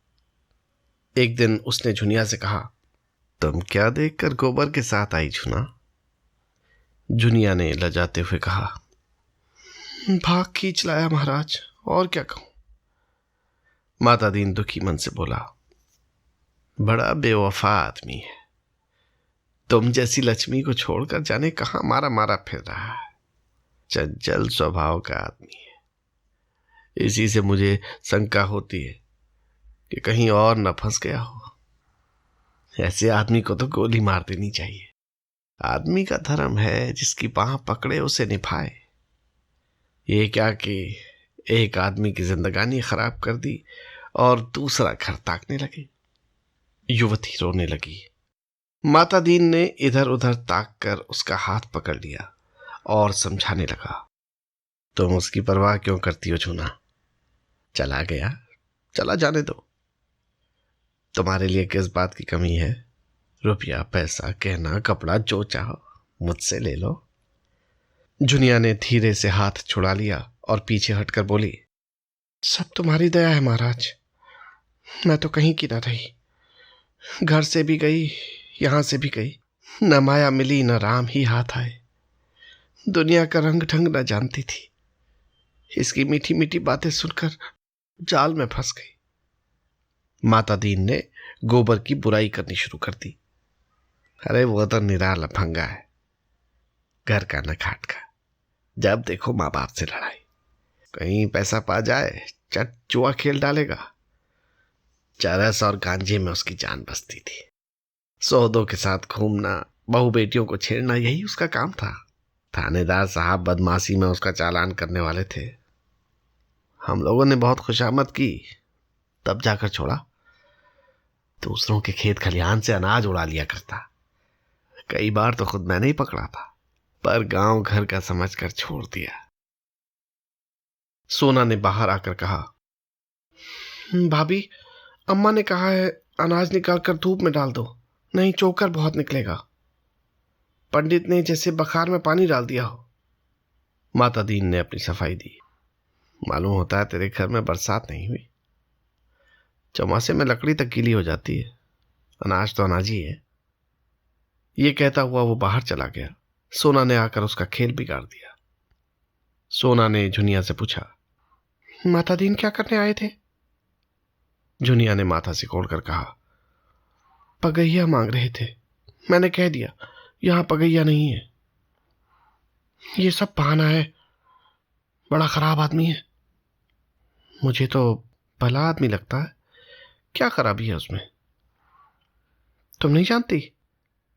एक दिन उसने झुनिया से कहा, तुम क्या देखकर गोबर के साथ आई झुना? झुनिया ने लजाते हुए कहा, भाग खींच लाया महाराज, और क्या कहूं। माता दीन दुखी मन से बोला, बड़ा बेवफा आदमी है। तुम जैसी लक्ष्मी को छोड़कर जाने कहां मारा मारा फिर रहा है। चंचल स्वभाव का आदमी है। इसी से मुझे शंका होती है कि कहीं और न फंस गया हो। ऐसे आदमी को तो गोली मार देनी चाहिए। आदमी का धर्म है जिसकी बाह पकड़े उसे निभाए। ये क्या कि एक आदमी की जिंदगानी खराब कर दी और दूसरा घर ताकने लगे। युवती रोने लगी। माता दीन ने इधर उधर ताक कर उसका हाथ पकड़ लिया और समझाने लगा, तुम उसकी परवाह क्यों करती हो झूना? चला गया, चला जाने दो। तुम्हारे लिए किस बात की कमी है? रुपया पैसा गहना कपड़ा जो चाहो मुझसे ले लो। झुनिया ने धीरे से हाथ छुड़ा लिया और पीछे हटकर बोली, सब तुम्हारी दया है महाराज। मैं तो कहीं की न रही, घर से भी गई, यहां से भी गई। न माया मिली न राम ही हाथ आए। दुनिया का रंग ढंग न जानती थी। इसकी मीठी मीठी बातें सुनकर जाल में फंस गई। माता दीन ने गोबर की बुराई करनी शुरू कर दी। अरे वो तो निरा लफंगा है, घर का न खाट का। जब देखो माँ बाप से लड़ाई। कहीं पैसा पा जाए चट जुआ खेल डालेगा। चरस और गांजे में उसकी जान बसती थी। सौदों के साथ घूमना बहू बेटियों को छेड़ना यही उसका काम था। थानेदार साहब बदमाशी में उसका चालान करने वाले थे। हम लोगों ने बहुत खुशामद की, तब जाकर छोड़ा। दूसरों के खेत खलिहान से अनाज उड़ा लिया करता। कई बार तो खुद मैंने ही पकड़ा था, पर गांव घर का समझकर छोड़ दिया। सोना ने बाहर आकर कहा, भाभी, अम्मा ने कहा है अनाज निकालकर धूप में डाल दो, नहीं चोकर बहुत निकलेगा। पंडित ने जैसे बखार में पानी डाल दिया हो। माता दीन ने अपनी सफाई दी। मालूम होता है तेरे घर में बरसात नहीं हुई। चौमासे में लकड़ी तक गीली हो जाती है, अनाज तो अनाज ही है। ये कहता हुआ वो बाहर चला गया। सोना ने आकर उसका खेल बिगाड़ दिया। सोना ने झुनिया से पूछा, माता दीन क्या करने आए थे? झुनिया ने माथा सिकोड़कर कहा, पगैया मांग रहे थे। मैंने कह दिया यहां पगैया नहीं है। ये सब बहाना है, बड़ा खराब आदमी है। मुझे तो भला आदमी लगता है, क्या खराबी है उसमें? तुम नहीं जानती,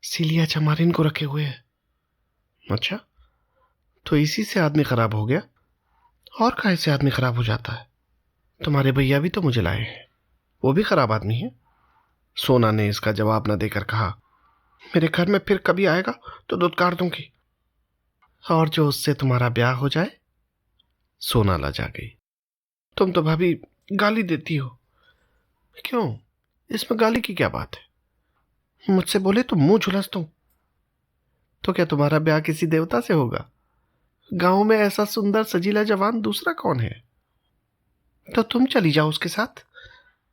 सीलिया चमारिन को रखे हुए है। अच्छा, तो इसी से आदमी खराब हो गया? और काहे से आदमी खराब हो जाता है? तुम्हारे भैया भी तो मुझे लाए हैं, वो भी खराब आदमी है। सोना ने इसका जवाब न देकर कहा, मेरे घर में फिर कभी आएगा तो दुत्कार दूंगी, और जो उससे तुम्हारा ब्याह हो जाए। सोना लजा गई। तुम तो भाभी गाली देती हो। क्यों, इसमें गाली की क्या बात है? मुझसे बोले तो मुंह झुलस दूं। तो क्या तुम्हारा ब्याह किसी देवता से होगा? गांव में ऐसा सुंदर सजीला जवान दूसरा कौन है? तो तुम चली जाओ उसके साथ,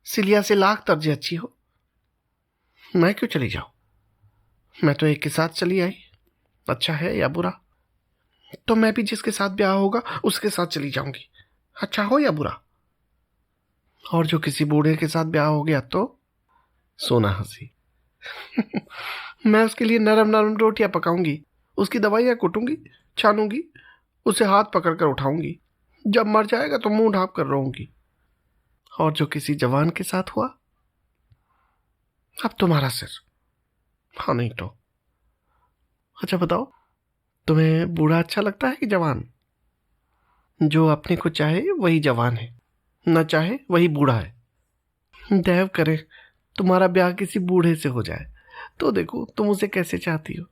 सिलिया से लाख दर्जे अच्छी हो। मैं क्यों चली जाऊं? मैं तो एक के साथ चली आई, अच्छा है या बुरा? तो मैं भी जिसके साथ ब्याह होगा उसके साथ चली जाऊंगी, अच्छा हो या बुरा? और जो किसी बूढ़े के साथ ब्याह हो गया तो? सोना हंसी। मैं उसके लिए नरम नरम रोटियां पकाऊंगी, उसकी दवाइयां कुटूंगी, छानूंगी, उसे हाथ पकड़कर उठाऊंगी। जब मर जाएगा तो मुंह ढांप कर रोऊंगी। और जो किसी जवान के साथ हुआ, अब तुम्हारा सिर। हाँ नहीं तो। अच्छा बताओ, तुम्हें बूढ़ा अच्छा लगता है कि जवान? जो अपने को चाहे वही जवान है, न चाहे वही बूढ़ा है। देव करे तुम्हारा ब्याह किसी बूढ़े से हो जाए, तो देखो तुम उसे कैसे चाहती हो।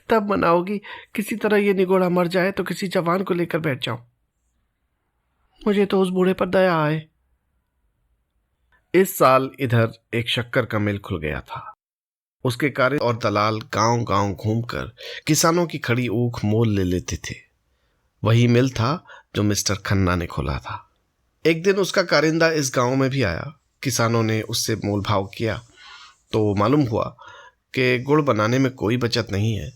तब मनाओगी किसी तरह ये निगोड़ा मर जाए तो किसी जवान को लेकर बैठ जाऊं। मुझे तो उस बूढ़े पर दया आए। इस साल इधर एक शक्कर का मिल खुल गया था। उसके कारिंद और दलाल गांव गांव घूमकर किसानों की खड़ी ऊख मोल ले लेते थे। वही मिल था जो मिस्टर खन्ना ने खोला था। एक दिन उसका कारिंदा इस गांव में भी आया। किसानों ने उससे मोल भाव किया तो मालूम हुआ कि गुड़ बनाने में कोई बचत नहीं है।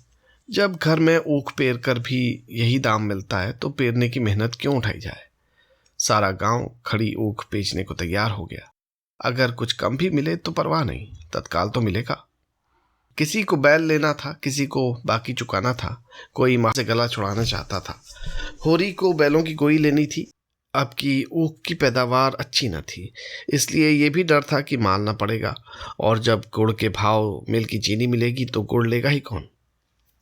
जब घर में ऊख पेर कर भी यही दाम मिलता है तो पेरने की मेहनत क्यों उठाई जाए। सारा गांव खड़ी ऊख बेचने को तैयार हो गया। अगर कुछ कम भी मिले तो परवाह नहीं, तत्काल तो मिलेगा। किसी को बैल लेना था, किसी को बाकी चुकाना था, कोई मां से गला छुड़ाना चाहता था। होरी को बैलों की गोई लेनी थी। अब की ऊख की पैदावार अच्छी न थी, इसलिए ये भी डर था कि माल ना पड़ेगा, और जब गुड़ के भाव मिल की चीनी मिलेगी तो गुड़ लेगा ही कौन।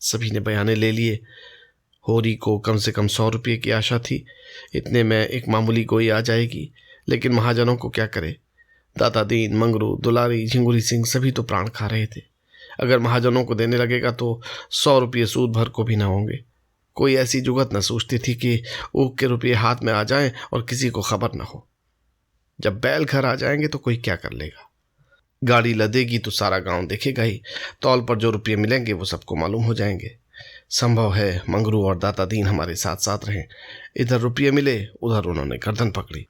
सभी ने बयाने ले लिए। होरी को कम से कम 100 रुपये की आशा थी। इतने में एक मामूली गोई आ जाएगी, लेकिन महाजनों को क्या करे। दादा दीन, मंगरू, दुलारी, झिंगुरी सिंह सभी तो प्राण खा रहे थे। अगर महाजनों को देने लगेगा तो 100 रुपये सूद भर को भी ना होंगे। कोई ऐसी जुगत न सोचती थी कि ऊख के रुपये हाथ में आ जाएं और किसी को खबर न हो। जब बैल घर आ जाएंगे तो कोई क्या कर लेगा। गाड़ी लदेगी तो सारा गांव देखेगा ही। तौल पर जो रुपये मिलेंगे वो सबको मालूम हो जाएंगे। संभव है मंगरू और दाता दीन हमारे साथ साथ रहें। इधर रुपये मिले, उधर उन्होंने गर्दन पकड़ी।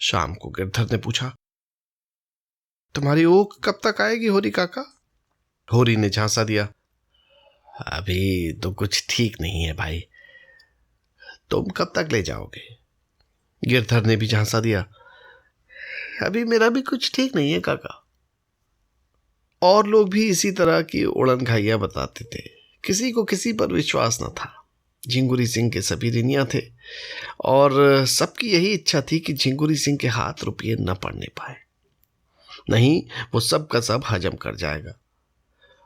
शाम को गिरधर ने पूछा, तुम्हारी ऊख कब तक आएगी होरी काका? होरी ने झांसा दिया, अभी तो कुछ ठीक नहीं है भाई, तुम कब तक ले जाओगे? गिरधर ने भी झांसा दिया, अभी मेरा भी कुछ ठीक नहीं है काका। और लोग भी इसी तरह की उड़न घाइयां बताते थे। किसी को किसी पर विश्वास न था। झिंगुरी सिंह के सभी ऋणिया थे और सबकी यही इच्छा थी कि झिंगुरी सिंह के हाथ रुपये न पड़ने पाए, नहीं वो सब का सब हजम कर जाएगा।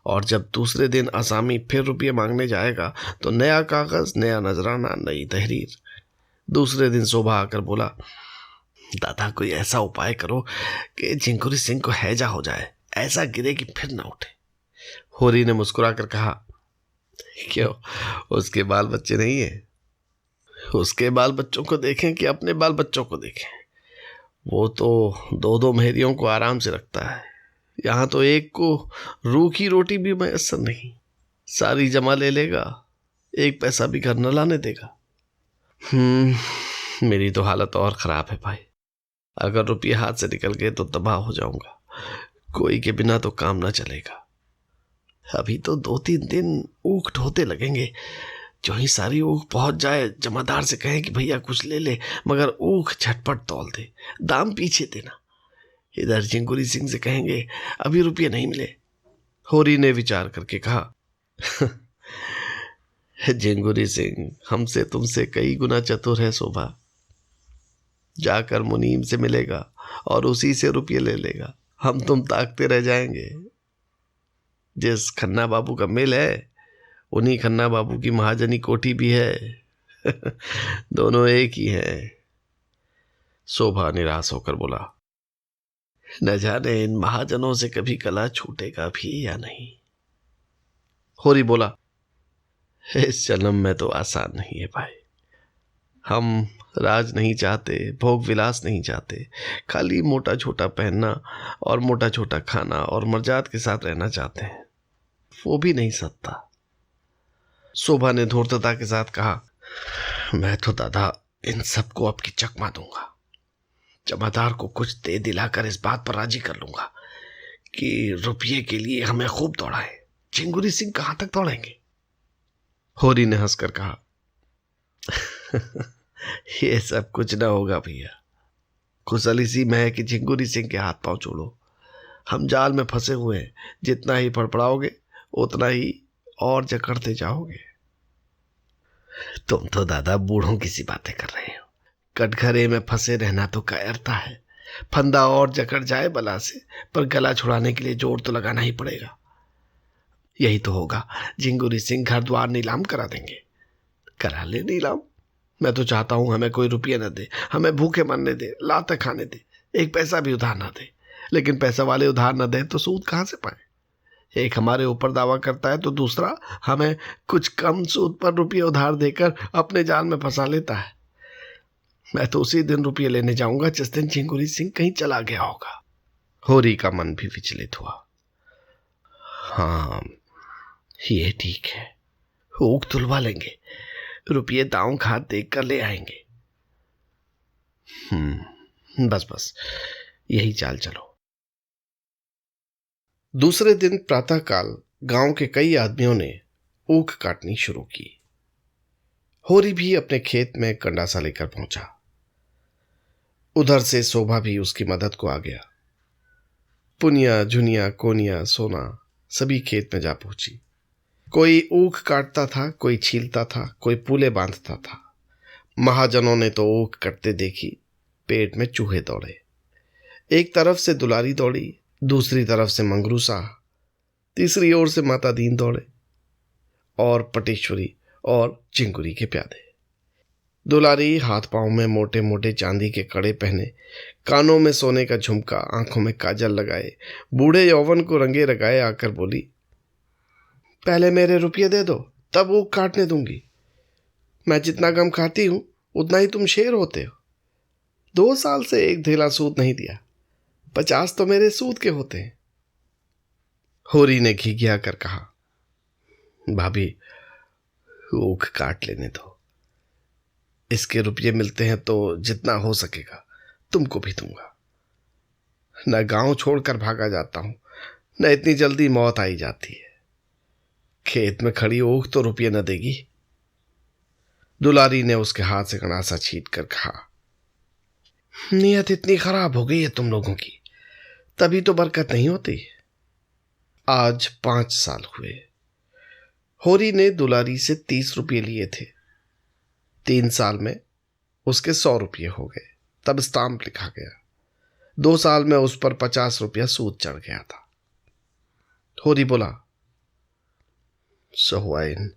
और जब दूसरे दिन आसामी फिर रुपये मांगने जाएगा तो नया कागज, नया नजराना, नई तहरीर। दूसरे दिन शोभा आकर बोला, दादा कोई ऐसा उपाय करो कि झिंकुरी सिंह को हैजा हो जाए, ऐसा गिरे कि फिर ना उठे। होरी ने मुस्कुराकर कहा, क्यों, उसके बाल बच्चे नहीं है? उसके बाल बच्चों को देखें कि अपने बाल बच्चों को देखें, वो तो दो दो मेहरियों को आराम से रखता है। यहाँ तो एक को रूखी रोटी भी मैसर नहीं, सारी जमा ले लेगा, एक पैसा भी घर न लाने देगा। मेरी तो हालत और खराब है भाई, अगर रुपये हाथ से निकल गए तो तबाह हो जाऊंगा, कोई के बिना तो काम ना चलेगा। अभी तो 2-3 दिन ऊख ढोते लगेंगे, जो ही सारी ऊख पहुंच जाए जमादार से कहें कि भैया कुछ ले ले, मगर ऊख झटपट तौल दे, दाम पीछे देना। इधर झिंकुरी सिंह से कहेंगे अभी रुपये नहीं मिले। होरी ने विचार करके कहा, झिंकुरी सिंह हमसे तुमसे कई गुना चतुर है शोभा, जाकर मुनीम से मिलेगा और उसी से रुपये ले लेगा, हम तुम ताकते रह जाएंगे। जिस खन्ना बाबू का मिल है उन्हीं खन्ना बाबू की महाजनी कोठी भी है। दोनों एक ही हैं। शोभा निराश होकर बोला, न जाने इन महाजनों से कभी गला छूटेगा भी या नहीं। होरी बोला, इस जन्म में तो आसान नहीं है भाई, हम राज नहीं चाहते, भोग विलास नहीं चाहते, खाली मोटा छोटा पहनना और मोटा छोटा खाना और मर्जाद के साथ रहना चाहते हैं, वो भी नहीं सकता। शोभा ने धूर्तता के साथ कहा, मैं तो दादा इन सबको अब की चकमा दूंगा, जमादार को कुछ दे दिलाकर इस बात पर राजी कर लूंगा कि रुपये के लिए हमें खूब दौड़ाए। झिंकुरी सिंह कहां तक दौड़ेंगे? होरी ने हंसकर कहा, ये सब कुछ ना होगा भैया, खुशल इसी में है कि झिंकुरी सिंह के हाथ पांव छोड़ो, हम जाल में फंसे हुए हैं, जितना ही फड़फड़ाओगे उतना ही और जकड़ते जाओगे। तुम तो दादा बूढ़ों की सी बातें कर रहे हो, कटघरे में फंसे रहना तो कायरता है, फंदा और जकड़ जाए बला से, पर गला छुड़ाने के लिए जोर तो लगाना ही पड़ेगा। यही तो होगा, झिंकुरी सिंह घर द्वार नीलाम करा देंगे। करा ले नीलाम, मैं तो चाहता हूं हमें कोई रुपये न दे, हमें भूखे मरने दे, लात खाने दे, एक पैसा भी उधार ना दे। लेकिन पैसा वाले उधार न दे तो सूद कहां से पाए? एक हमारे ऊपर दावा करता है तो दूसरा हमें कुछ कम सूद पर रुपये उधार देकर अपने जाल में फंसा लेता है। मैं तो उसी दिन रुपये लेने जाऊंगा जिस दिन झिंकुरी सिंह कहीं चला गया होगा। होरी का मन भी विचलित हुआ। हाँ, ये ठीक है, ऊख तुलवा लेंगे, रुपये दांव खात देख कर ले आएंगे। बस यही चाल चलो। दूसरे दिन प्रातःकाल गांव के कई आदमियों ने ऊख काटनी शुरू की। होरी भी अपने खेत में कंडासा लेकर पहुंचा। उधर से शोभा भी उसकी मदद को आ गया। पुनिया, झुनिया, कोनिया, सोना सभी खेत में जा पहुंची। कोई ऊख काटता था, कोई छीलता था, कोई पूले बांधता था। महाजनों ने तो ऊख कटते देखी, पेट में चूहे दौड़े। एक तरफ से दुलारी दौड़ी, दूसरी तरफ से मंगरू साह, तीसरी ओर से माता दीन दौड़े और पटेश्वरी और झिंकुरी के प्यादे। दुलारी हाथ पांव में मोटे मोटे चांदी के कड़े पहने, कानों में सोने का झुमका, आंखों में काजल लगाए, बूढ़े यौवन को रंगे रगाए आकर बोली, पहले मेरे रुपये दे दो, तब वो काटने दूंगी। मैं जितना कम खाती हूं उतना ही तुम शेर होते हो। 2 साल से एक धेला सूद नहीं दिया, 50 तो मेरे सूद के होते हैं। होरी ने घिघिया कर कहा, भाभी ऊख काट लेने दो, इसके रुपये मिलते हैं तो जितना हो सकेगा तुमको भी दूंगा। न गांव छोड़कर भागा जाता हूं, न इतनी जल्दी मौत आई जाती है। खेत में खड़ी ऊख तो रुपये न देगी। दुलारी ने उसके हाथ से गणासा छीट कर कहा, नियत इतनी खराब हो गई है तुम लोगों की, तभी तो बरकत नहीं होती। आज 5 साल हुए। होरी ने दुलारी से 30 रुपये लिए थे। 3 साल में उसके 100 रुपये हो गए, तब स्टाम्प लिखा गया। 2 साल में उस पर 50 रुपया सूद चढ़ गया था। होरी बोला, सो हुआ इन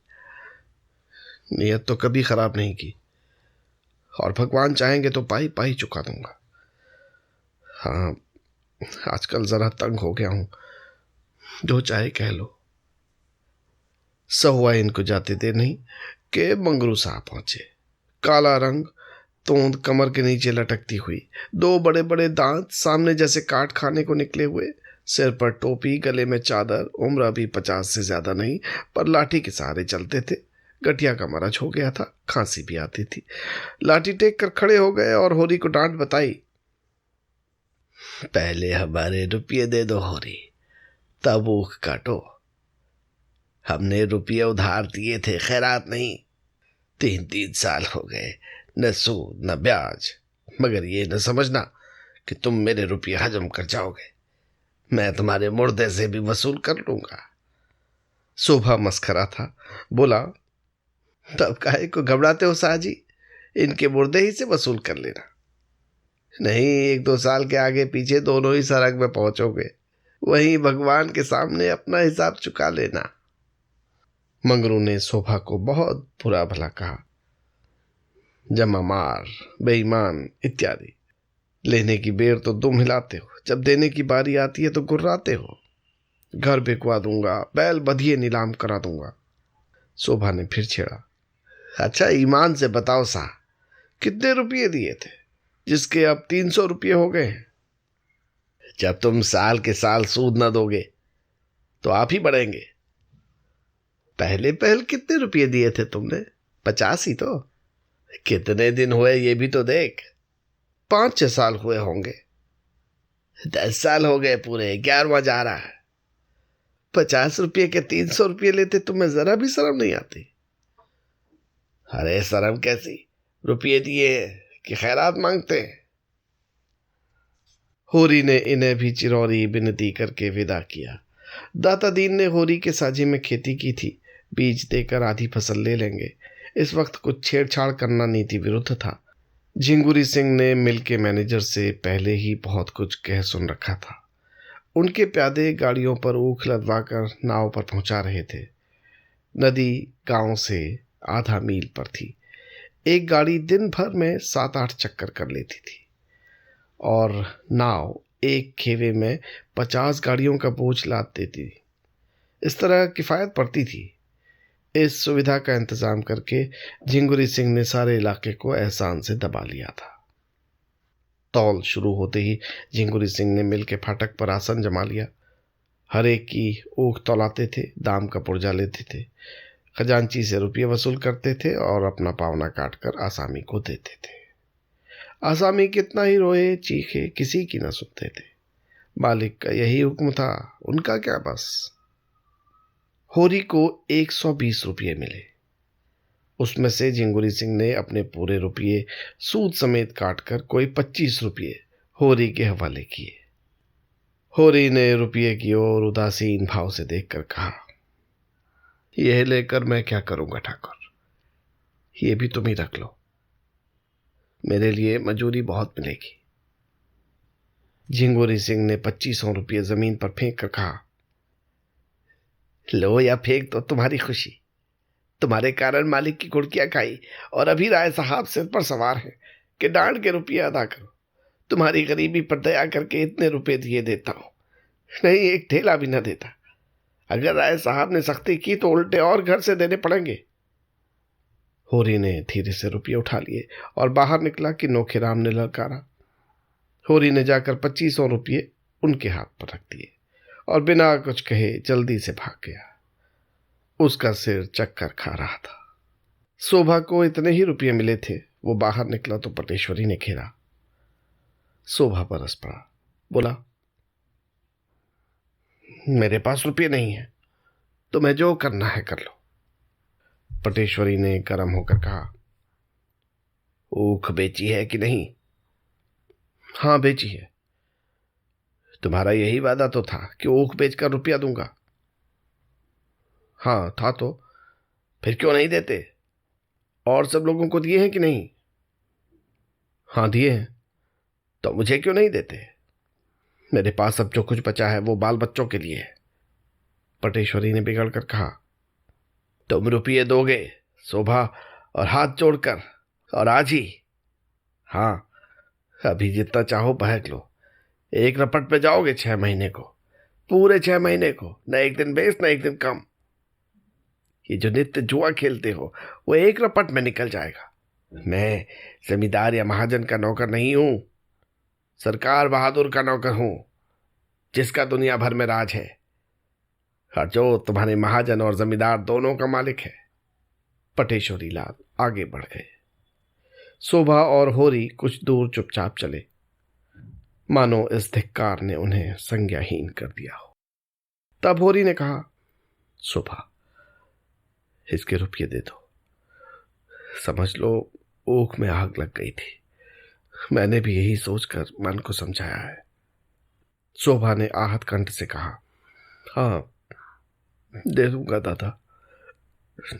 नियत तो कभी खराब नहीं की, और भगवान चाहेंगे तो पाई पाई चुका दूंगा। हाँ, आजकल जरा तंग हो गया हूं, जो चाहे कह लो। सहुआ इनको जाते देर नहीं कि मंगरू साहब पहुंचे। काला रंग, तोंद कमर के नीचे लटकती हुई, दो बड़े बड़े दांत सामने जैसे काट खाने को निकले हुए, सिर पर टोपी, गले में चादर, उम्र अभी 50 से ज्यादा नहीं, पर लाठी के सहारे चलते थे। गठिया का मरज हो गया था, खांसी भी आती थी। लाठी टेक कर खड़े हो गए और होरी को डांट बताई। पहले हमारे रुपये दे दो होरी, तब ऊख काटो। हमने रुपये उधार दिए थे, खैरात नहीं। 3-3 साल हो गए, न सूद न ब्याज। मगर ये न समझना कि तुम मेरे रुपये हजम कर जाओगे। मैं तुम्हारे मुर्दे से भी वसूल कर लूंगा। शोभा मस्खरा था, बोला, तब काहे को घबराते हो साहजी, इनके मुर्दे ही से वसूल कर लेना। नहीं, 1-2 साल के आगे पीछे दोनों ही सड़क में पहुंचोगे, वहीं भगवान के सामने अपना हिसाब चुका लेना। मंगरू ने शोभा को बहुत बुरा भला कहा, जमा मार, बेईमान इत्यादि। लेने की बेर तो तुम हिलाते हो, जब देने की बारी आती है तो गुर्राते हो। घर बिकवा दूंगा, बैल बधिये नीलाम करा दूंगा। शोभा ने फिर छेड़ा, अच्छा ईमान से बताओ सा, कितने रुपये दिए थे जिसके अब 300 रुपये हो गए हैं? जब तुम साल के साल सूद न दोगे तो आप ही बढ़ेंगे। पहले पहल कितने रुपये दिए थे तुमने? 50 ही तो। कितने दिन हुए ये भी तो देख। 5-6 साल हुए होंगे। 10 साल हो गए पूरे, 11वां जा रहा है। 50 रुपये के 300 रुपये लेते तुम्हें जरा भी शर्म नहीं आती? अरे शर्म कैसी, रुपये दिए कि खैरात मांगते हैं। होरी ने इन्हें भी चिरौरी विनती करके विदा किया। दाता दीन ने होरी के साझे में खेती की थी, बीज देकर आधी फसल ले लेंगे। इस वक्त कुछ छेड़छाड़ करना नीति विरुद्ध था। झिंगुरी सिंह ने मिल के मैनेजर से पहले ही बहुत कुछ कह सुन रखा था। उनके प्यादे गाड़ियों पर ऊख लदवाकर नाव पर पहुंचा रहे थे। नदी गांव से आधा मील पर थी। एक गाड़ी दिन भर में 7-8 चक्कर कर लेती थी, और नाव एक खेवे में 50 गाड़ियों का बोझ लाद देती। इस तरह किफायत पड़ती थी। इस सुविधा का इंतजाम करके झिंगुरी सिंह ने सारे इलाके को एहसान से दबा लिया था। तौल शुरू होते ही झिंगुरी सिंह ने मिल के फाटक पर आसन जमा लिया। हर एक की ऊख तौलाते थे, दाम का पुर्जा लेते थे, खजांची से रुपये वसूल करते थे और अपना पावना काटकर आसामी को देते थे। आसामी कितना ही रोए चीखे, किसी की न सुनते थे। मालिक का यही हुक्म था, उनका क्या बस। होरी को 120 रुपये मिले। उसमें से झिंगुरी सिंह ने अपने पूरे रुपये सूद समेत काटकर कोई 25 रुपये होरी के हवाले किए। होरी ने रुपये की ओर उदासीन भाव से देखकर कहा, यह लेकर मैं क्या करूंगा ठाकुर, ये भी तुम ही रख लो, मेरे लिए मजूरी बहुत मिलेगी। झिंगुरी सिंह ने 2500 रुपये जमीन पर फेंक कर कहा, लो या फेंक तो तुम्हारी खुशी। तुम्हारे कारण मालिक की गुड़कियां खाई और अभी राय साहब सिर पर सवार हैं कि डांट के रुपये अदा करो। तुम्हारी गरीबी पर दया करके इतने रुपए दिए देता हूं, नहीं एक ठेला भी न देता। अगर राय साहब ने सख्ती की तो उल्टे और घर से देने पड़ेंगे। होरी ने धीरे से रुपये उठा लिए और बाहर निकला कि नोखीराम ने ललकारा। होरी ने जाकर 2500 रुपये उनके हाथ पर रख दिए और बिना कुछ कहे जल्दी से भाग गया। उसका सिर चक्कर खा रहा था। शोभा को इतने ही रुपये मिले थे। वो बाहर निकला तो पटेश्वरी ने घेरा। शोभा बरस पड़ा, बोला, मेरे पास रुपये नहीं है, तुम्हें जो करना है कर लो। पटेश्वरी ने गर्म होकर कहा, ऊख बेची है कि नहीं? हाँ बेची है। तुम्हारा यही वादा तो था कि ऊख बेचकर रुपया दूंगा। हाँ था तो, फिर क्यों नहीं देते? और सब लोगों को दिए हैं कि नहीं? हाँ दिए हैं। तो मुझे क्यों नहीं देते? मेरे पास अब जो कुछ बचा है वो बाल बच्चों के लिए है। पटेश्वरी ने बिगड़ कर कहा, तुम रुपये दोगे सुबह और हाथ जोड़कर, और आज ही? हाँ, अभी जितना चाहो बहक लो। एक रपट पे जाओगे 6 महीने को, पूरे 6 महीने को, न एक दिन बेस न एक दिन कम। ये जो नित्य जुआ खेलते हो वो एक रपट में निकल जाएगा। मैं जमींदार या महाजन का नौकर नहीं हूं, सरकार बहादुर का नौकर हूं, जिसका दुनिया भर में राज है, और जो तुम्हारे महाजन और जमींदार दोनों का मालिक है। पटेश्वरी लाल आगे बढ़ गए। शोभा और होरी कुछ दूर चुपचाप चले, मानो इस धिक्कार ने उन्हें संज्ञाहीन कर दिया हो। तब होरी ने कहा, शोभा, इसके रुपये दे दो। समझ लो ऊख में आग लग गई थी। मैंने भी यही सोचकर मन को समझाया है। शोभा ने आहत कंठ से कहा, हाँ दे दूंगा दादा,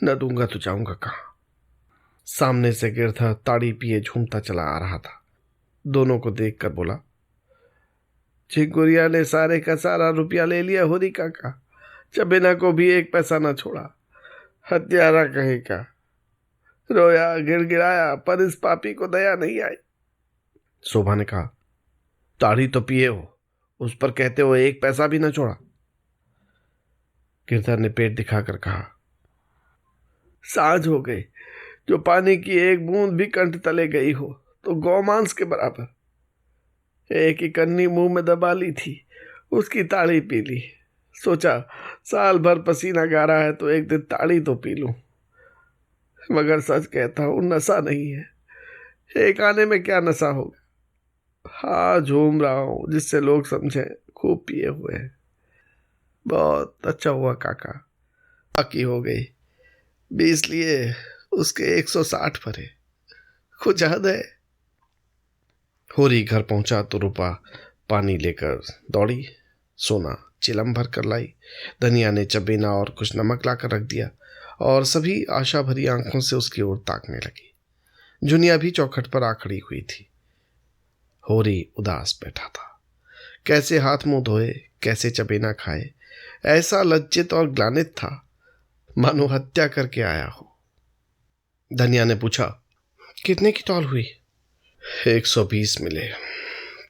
न दूंगा तो जाऊंगा कहाँ। सामने से गिरधर ताड़ी पिए झूमता चला आ रहा था। दोनों को देखकर बोला, चिंगुरिया ने सारे का सारा रुपया ले लिया होरी काका, चबेना को भी एक पैसा न छोड़ा। हत्यारा कहीं का, रोया गिड़गिड़ाया, पर इस पापी को दया नहीं आई। शोभा ने कहा, ताड़ी तो पिए हो, उस पर कहते हो एक पैसा भी न छोड़ा। गिरधर ने पेट दिखाकर कहा, साझ हो गई, जो पानी की एक बूंद भी कंठ तले गई हो तो गौमांस के बराबर। एक ही कन्नी मुंह में दबा ली थी, उसकी ताड़ी पी ली। सोचा साल भर पसीना गारा है तो एक दिन ताड़ी तो पी लूं, मगर सच कहता हूं नशा नहीं है। एक आने में क्या नशा होगा। हाँ झूम रहा हूं जिससे लोग समझे खूब पिए हुए हैं। बहुत अच्छा हुआ काका, बाकी हो गई 20 लिए, उसके 160 भरे, कुछ हद है। होरी घर पहुंचा तो रूपा पानी लेकर दौड़ी, सोना चिलम भर कर लाई। धनिया ने चबेना और कुछ नमक लाकर रख दिया और सभी आशा भरी आंखों से उसकी ओर ताकने लगी। जुनिया भी चौखट पर आ खड़ी हुई थी। होरी उदास बैठा था। कैसे हाथ मुंह धोए, कैसे चबेना खाए, ऐसा लज्जित और ग्लानित था मानो हत्या करके आया हो। धनिया ने पूछा, कितने की तौल हुई? 120 मिले,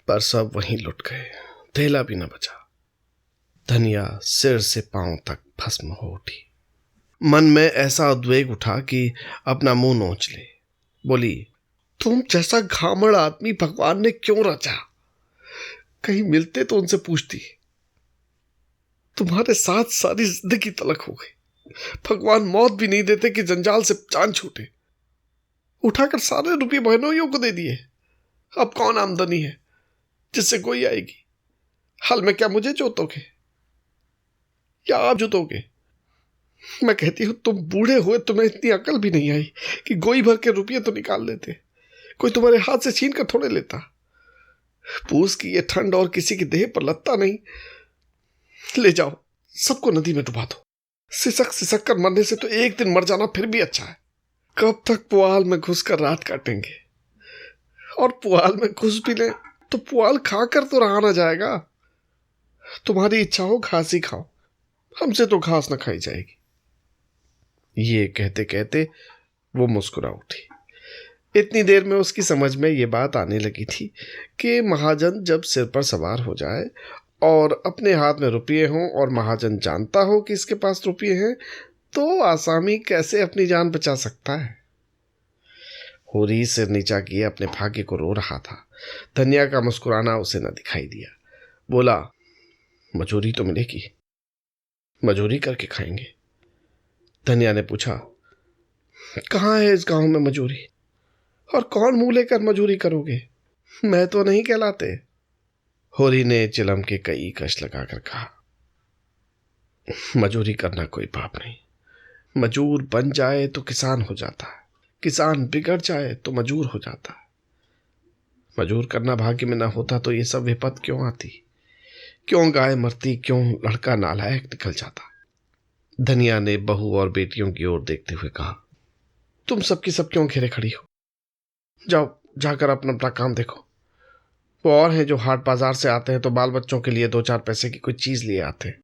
पर सब वहीं लुट गए, थैला भी न बचा। धनिया सिर से पांव तक भस्म हो उठी। मन में ऐसा उद्वेग उठा कि अपना मुंह नोच ले। बोली, तुम जैसा घामड़ आदमी भगवान ने क्यों रचा? कहीं मिलते तो उनसे पूछती। तुम्हारे साथ सारी जिंदगी तलक हो गई। भगवान मौत भी नहीं देते कि जंजाल से जान छूटे। उठाकर सारे रुपये बहनोइयों को दे दिए। अब कौन आमदनी है जिससे कोई आएगी? हाल में क्या मुझे जोतोगे या आप जोतोगे? मैं कहती हूं तुम बूढ़े हुए, तुम्हें इतनी अकल भी नहीं आई कि गोई भर के रुपये तो निकाल लेते। कोई तुम्हारे हाथ से छीन कर थोड़े लेता। पूस की ये ठंड और किसी की देह पर लगता नहीं। ले जाओ, सबको नदी में डुबा दो। सिसक सिसक कर मरने से तो एक दिन मर जाना फिर भी अच्छा है। कब तक पुआल में घुसकर रात काटेंगे? और पुआल में घुस भी ले तो पुआल खाकर तो रहा ना जाएगा। तुम्हारी इच्छा हो घास ही खाओ, हमसे तो घास न खाई जाएगी। ये कहते कहते वो मुस्कुरा उठी। इतनी देर में उसकी समझ में ये बात आने लगी थी कि महाजन जब सिर पर सवार हो जाए और अपने हाथ में रुपये हों और महाजन जानता हो कि इसके पास रुपये हैं तो आसामी कैसे अपनी जान बचा सकता है। होरी सिर नीचा किए अपने भाग्य को रो रहा था। धनिया का मुस्कुराना उसे न दिखाई दिया। बोला, मजूरी तो मिलेगी, मजूरी करके खाएंगे। धनिया ने पूछा, कहाँ है इस गांव में मजूरी? और कौन मुंह लेकर मजूरी करोगे? मैं तो नहीं कहलाते। होरी ने चिलम के कई कश लगाकर कहा, मजूरी करना कोई पाप नहीं। मजूर बन जाए तो किसान हो जाता है, किसान बिगड़ जाए तो मजूर हो जाता है। मजूर करना भाग्य में न होता तो ये सब विपत क्यों आती? क्यों गाय मरती? क्यों लड़का नालायक निकल जाता? धनिया ने बहू और बेटियों की ओर देखते हुए कहा, तुम सबकी सब क्यों घेरे खड़ी हो? जाओ, जाकर अपना अपना काम देखो। वो और हैं जो हाट बाजार से आते हैं तो बाल बच्चों के लिए 2-4 पैसे की कोई चीज लिए आते हैं।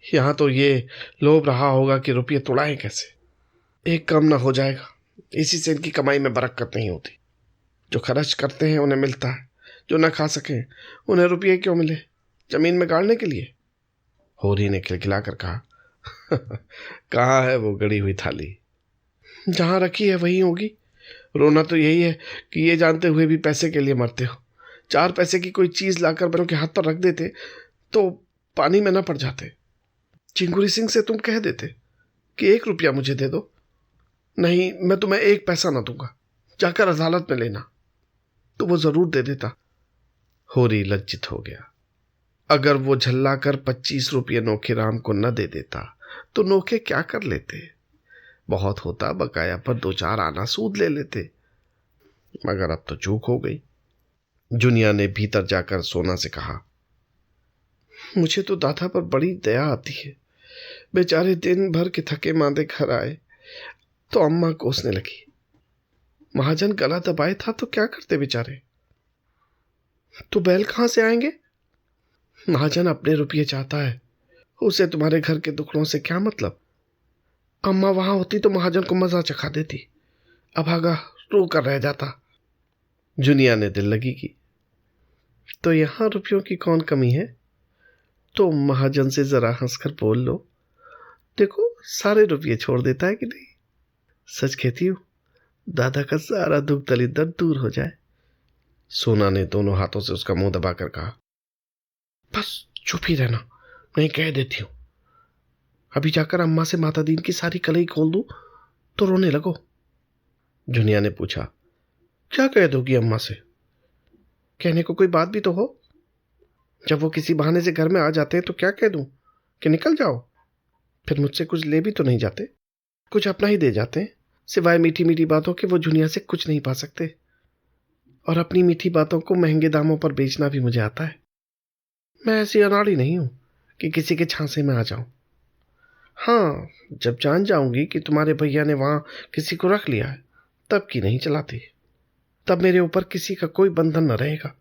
यहां तो ये लोभ रहा होगा कि रुपये तोड़ाएं कैसे। एक कम ना हो जाएगा, इसी से इनकी कमाई में बरकत नहीं होती। जो खर्च करते हैं उन्हें मिलता है, जो ना खा सके उन्हें रुपये क्यों मिले, जमीन में गाड़ने के लिए। होरी ने खिलखिला कर कहा, कहाँ है वो गड़ी हुई थाली? जहां रखी है वहीं होगी। रोना तो यही है कि ये जानते हुए भी पैसे के लिए मरते हो। 4 पैसे की कोई चीज लाकर बलों के हाथ पर रख देते तो पानी में न पड़ जाते। चिंगुरी सिंह से तुम कह देते कि 1 रुपया मुझे दे दो। नहीं, मैं तुम्हें 1 पैसा ना दूंगा, जाकर अदालत में लेना। तो वो जरूर दे देता। होरी लज्जित हो गया। अगर वो झल्ला कर 25 रुपये नोखे राम को न दे देता तो नोखे क्या कर लेते। बहुत होता बकाया पर 2-4 आना सूद ले लेते, मगर अब तो चूक हो गई। जुनिया ने भीतर जाकर सोना से कहा, मुझे तो दादा पर बड़ी दया आती है। बेचारे दिन भर के थके मांदे घर आए तो अम्मा कोसने लगी। महाजन गला दबाए था तो क्या करते बेचारे। तो बैल कहां से आएंगे? महाजन अपने रुपये चाहता है, उसे तुम्हारे घर के दुखड़ों से क्या मतलब। अम्मा वहां होती तो महाजन को मजा चखा देती, अभागा रो कर रह जाता। जुनिया ने दिल लगी की, तो यहां रुपयों की कौन कमी है? तो महाजन से जरा हंसकर बोल लो, देखो सारे रुपये छोड़ देता है कि नहीं। सच कहती हूं, दादा का सारा दुख दलिद्र दूर हो जाए। सोना ने दोनों हाथों से उसका मुंह दबाकर कहा, बस चुप ही रहना, मैं कह देती हूं। अभी जाकर अम्मा से माता दीन की सारी कलई खोल दूं तो रोने लगो। जुनिया ने पूछा, क्या कह दोगी अम्मा से? कहने को कोई बात भी तो हो। जब वो किसी बहाने से घर में आ जाते हैं तो क्या कह दूं कि निकल जाओ? फिर मुझसे कुछ ले भी तो नहीं जाते, कुछ अपना ही दे जाते हैं। सिवाय मीठी मीठी बातों के वो दुनिया से कुछ नहीं पा सकते, और अपनी मीठी बातों को महंगे दामों पर बेचना भी मुझे आता है। मैं ऐसी अनाड़ी नहीं हूं कि किसी के झांसे में आ जाऊं। हाँ, जब जान जाऊंगी कि तुम्हारे भैया ने वहां किसी को रख लिया है तब की नहीं चलाती। तब मेरे ऊपर किसी का कोई बंधन न रहेगा।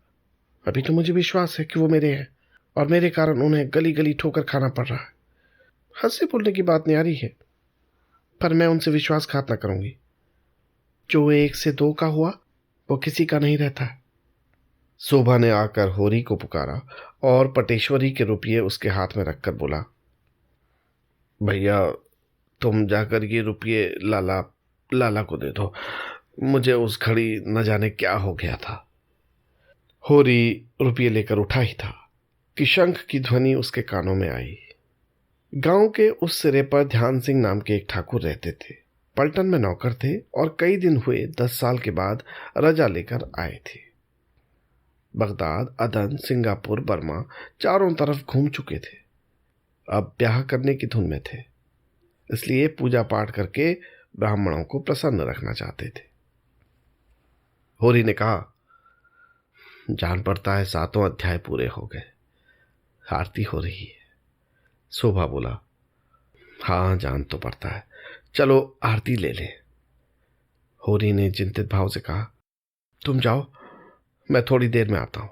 अभी तो मुझे विश्वास है कि वो मेरे हैं और मेरे कारण उन्हें गली गली ठोकर खाना पड़ रहा है। हंसने बोलने की बात न्यारी है, पर मैं उनसे विश्वासघात न करूंगी। जो 1 से 2 का हुआ वो किसी का नहीं रहता है। शोभा ने आकर होरी को पुकारा और पटेश्वरी के रुपये उसके हाथ में रखकर बोला, भैया तुम जाकर ये रुपये लाला लाला को दे दो। मुझे उस घड़ी न जाने क्या हो गया था। होरी रुपये लेकर उठा ही था कि शंख की ध्वनि उसके कानों में आई। गांव के उस सिरे पर ध्यान सिंह नाम के एक ठाकुर रहते थे। पलटन में नौकर थे और कई दिन हुए 10 साल के बाद रजा लेकर आए थे। बगदाद, अदन, सिंगापुर, बर्मा चारों तरफ घूम चुके थे। अब ब्याह करने की धुन में थे, इसलिए पूजा पाठ करके ब्राह्मणों को प्रसन्न रखना चाहते थे। होरी ने कहा, जान पड़ता है 7वां अध्याय पूरे हो गए, आरती हो रही है। शोभा बोला, हाँ जान तो पड़ता है, चलो आरती ले ले। होरी ने चिंतित भाव से कहा, तुम जाओ, मैं थोड़ी देर में आता हूं।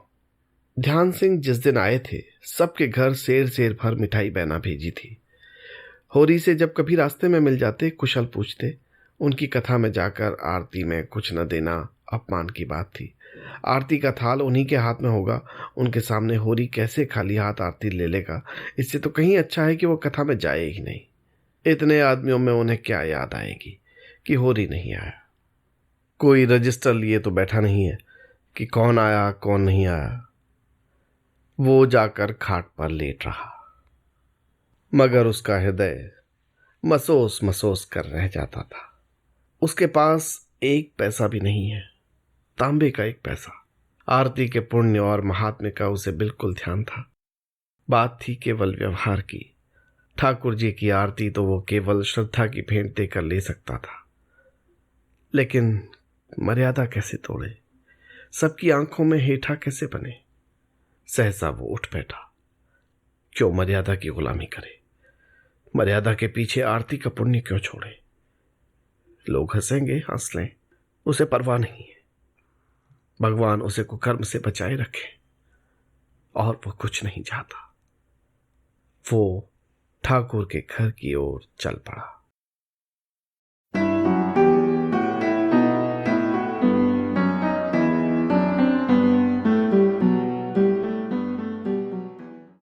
ध्यान सिंह जिस दिन आए थे सबके घर सेर सेर भर मिठाई बहना भेजी थी। होरी से जब कभी रास्ते में मिल जाते कुशल पूछते। उनकी कथा में जाकर आरती में कुछ न देना अपमान की बात थी। आरती का थाल उन्हीं के हाथ में होगा, उनके सामने होरी कैसे खाली हाथ आरती ले लेगा। इससे तो कहीं अच्छा है कि वो कथा में जाए ही नहीं। इतने आदमियों में उन्हें क्या याद आएगी कि होरी नहीं आया। कोई रजिस्टर लिए तो बैठा नहीं है कि कौन आया कौन नहीं आया। वो जाकर खाट पर लेट रहा, मगर उसका हृदय मसोस मसोस कर रह जाता था। उसके पास 1 पैसा भी नहीं है, तांबे का 1 पैसा। आरती के पुण्य और महात्म्य का उसे बिल्कुल ध्यान था। बात थी केवल व्यवहार की। ठाकुर जी की आरती तो वो केवल श्रद्धा की भेंट देकर ले सकता था, लेकिन मर्यादा कैसे तोड़े, सबकी आंखों में हेठा कैसे बने। सहसा वो उठ बैठा। क्यों मर्यादा की गुलामी करे, मर्यादा के पीछे आरती का पुण्य क्यों छोड़े। लोग हंसेंगे, हंस लें, उसे परवाह नहीं है। भगवान उसे कुकर्म से बचाए रखे और वो कुछ नहीं चाहता। वो ठाकुर के घर की ओर चल पड़ा।